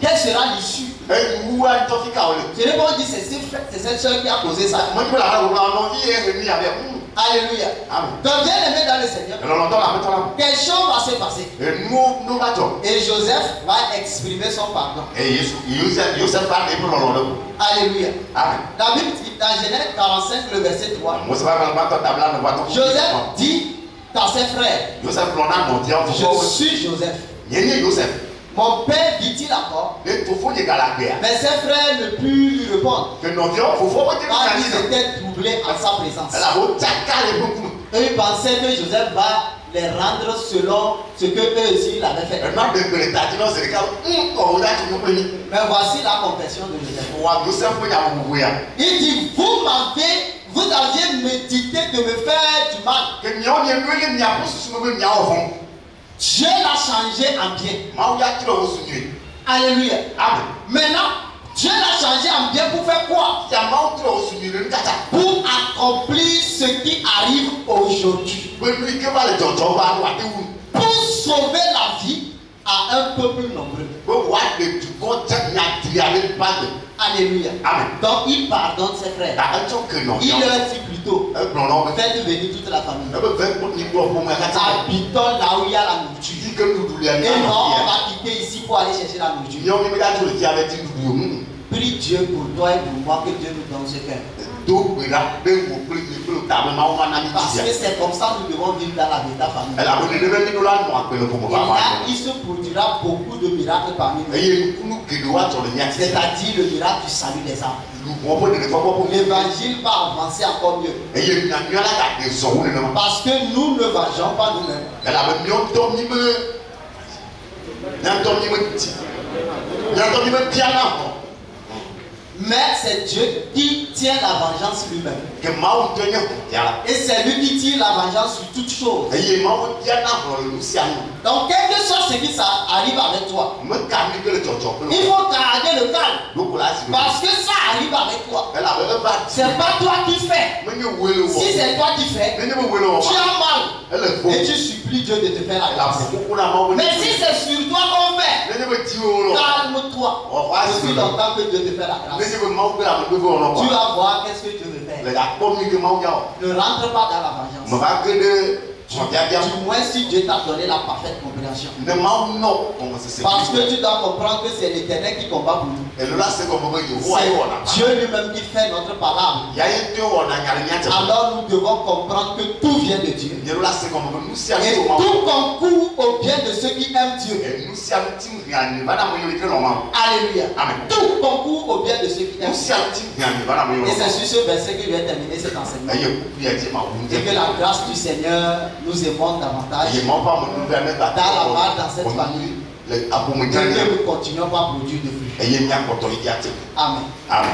Quelle sera l'issue? Je n'ai pas dit c'est cette soeur qui a posé ça. Alléluia. Amen. Donc bien aimé dans le Seigneur, quelque chose va se passer. Et Joseph va exprimer son pardon. Alléluia. Amen. La Bible dit dans Genèse 45, le verset 3, Joseph dit à ses frères, je suis Joseph. Mon père dit-il encore, mais ses frères ne purent lui répondre, car ils étaient troublés en sa présence. Et ils pensaient que Joseph va les rendre selon ce que eux aussi l'avaient fait. Mais voici la confession de Joseph. Il dit, vous aviez médité de me faire du mal. Dieu l'a changé en bien. Alléluia. Amen. Maintenant, Dieu l'a changé en bien pour faire quoi? Pour accomplir ce qui arrive aujourd'hui. Pour sauver la vie à un peuple nombreux. Alléluia. Amen. Donc il pardonne ses frères. Il leur dit plutôt, faites venir toute la famille. Habitons là où il y a la nourriture. Et non, on va quitter ici pour aller chercher la nourriture. Prie Dieu pour toi et pour moi que Dieu nous donne ce cœur. Parce que c'est comme ça que nous devons vivre dans la bêta famille. Et là, il se produira beaucoup de miracles parmi nous. C'est-à-dire le miracle du salut des âmes. L'évangile va avancer encore mieux. Parce que nous ne vengeons pas nous-mêmes. Mais c'est Dieu qui tient la vengeance lui-même. Et c'est lui qui tire la vengeance sur toute chose. Donc, quelque chose ce qui ça arrive avec toi, il faut garder le calme. Parce que ça arrive avec toi. C'est pas toi qui fais. Si c'est toi qui fais, tu as mal. Et tu supplies Dieu de te faire la grâce. Mais si c'est sur toi qu'on fait, calme-toi. Depuis longtemps que Dieu te fait la grâce. Tu vas voir qu'est-ce que Dieu veut faire. Ne rentre pas dans la vengeance. Du moins si Dieu t'a donné la parfaite compréhension. Parce que tu dois comprendre que c'est l'Éternel qui combat pour nous. C'est Dieu lui-même qui fait notre parole. Alors nous devons comprendre que tout vient de Dieu. Et tout concourt au bien de ceux qui aiment Dieu. Alléluia. Tout concourt au bien de ceux qui aiment Dieu. Et c'est sur ce verset que je vais terminer cet enseignement. Et que la grâce du Seigneur nous émonde davantage dans la barre, dans cette famille. Que nous continuons à produire de fruits. Amen. Amen.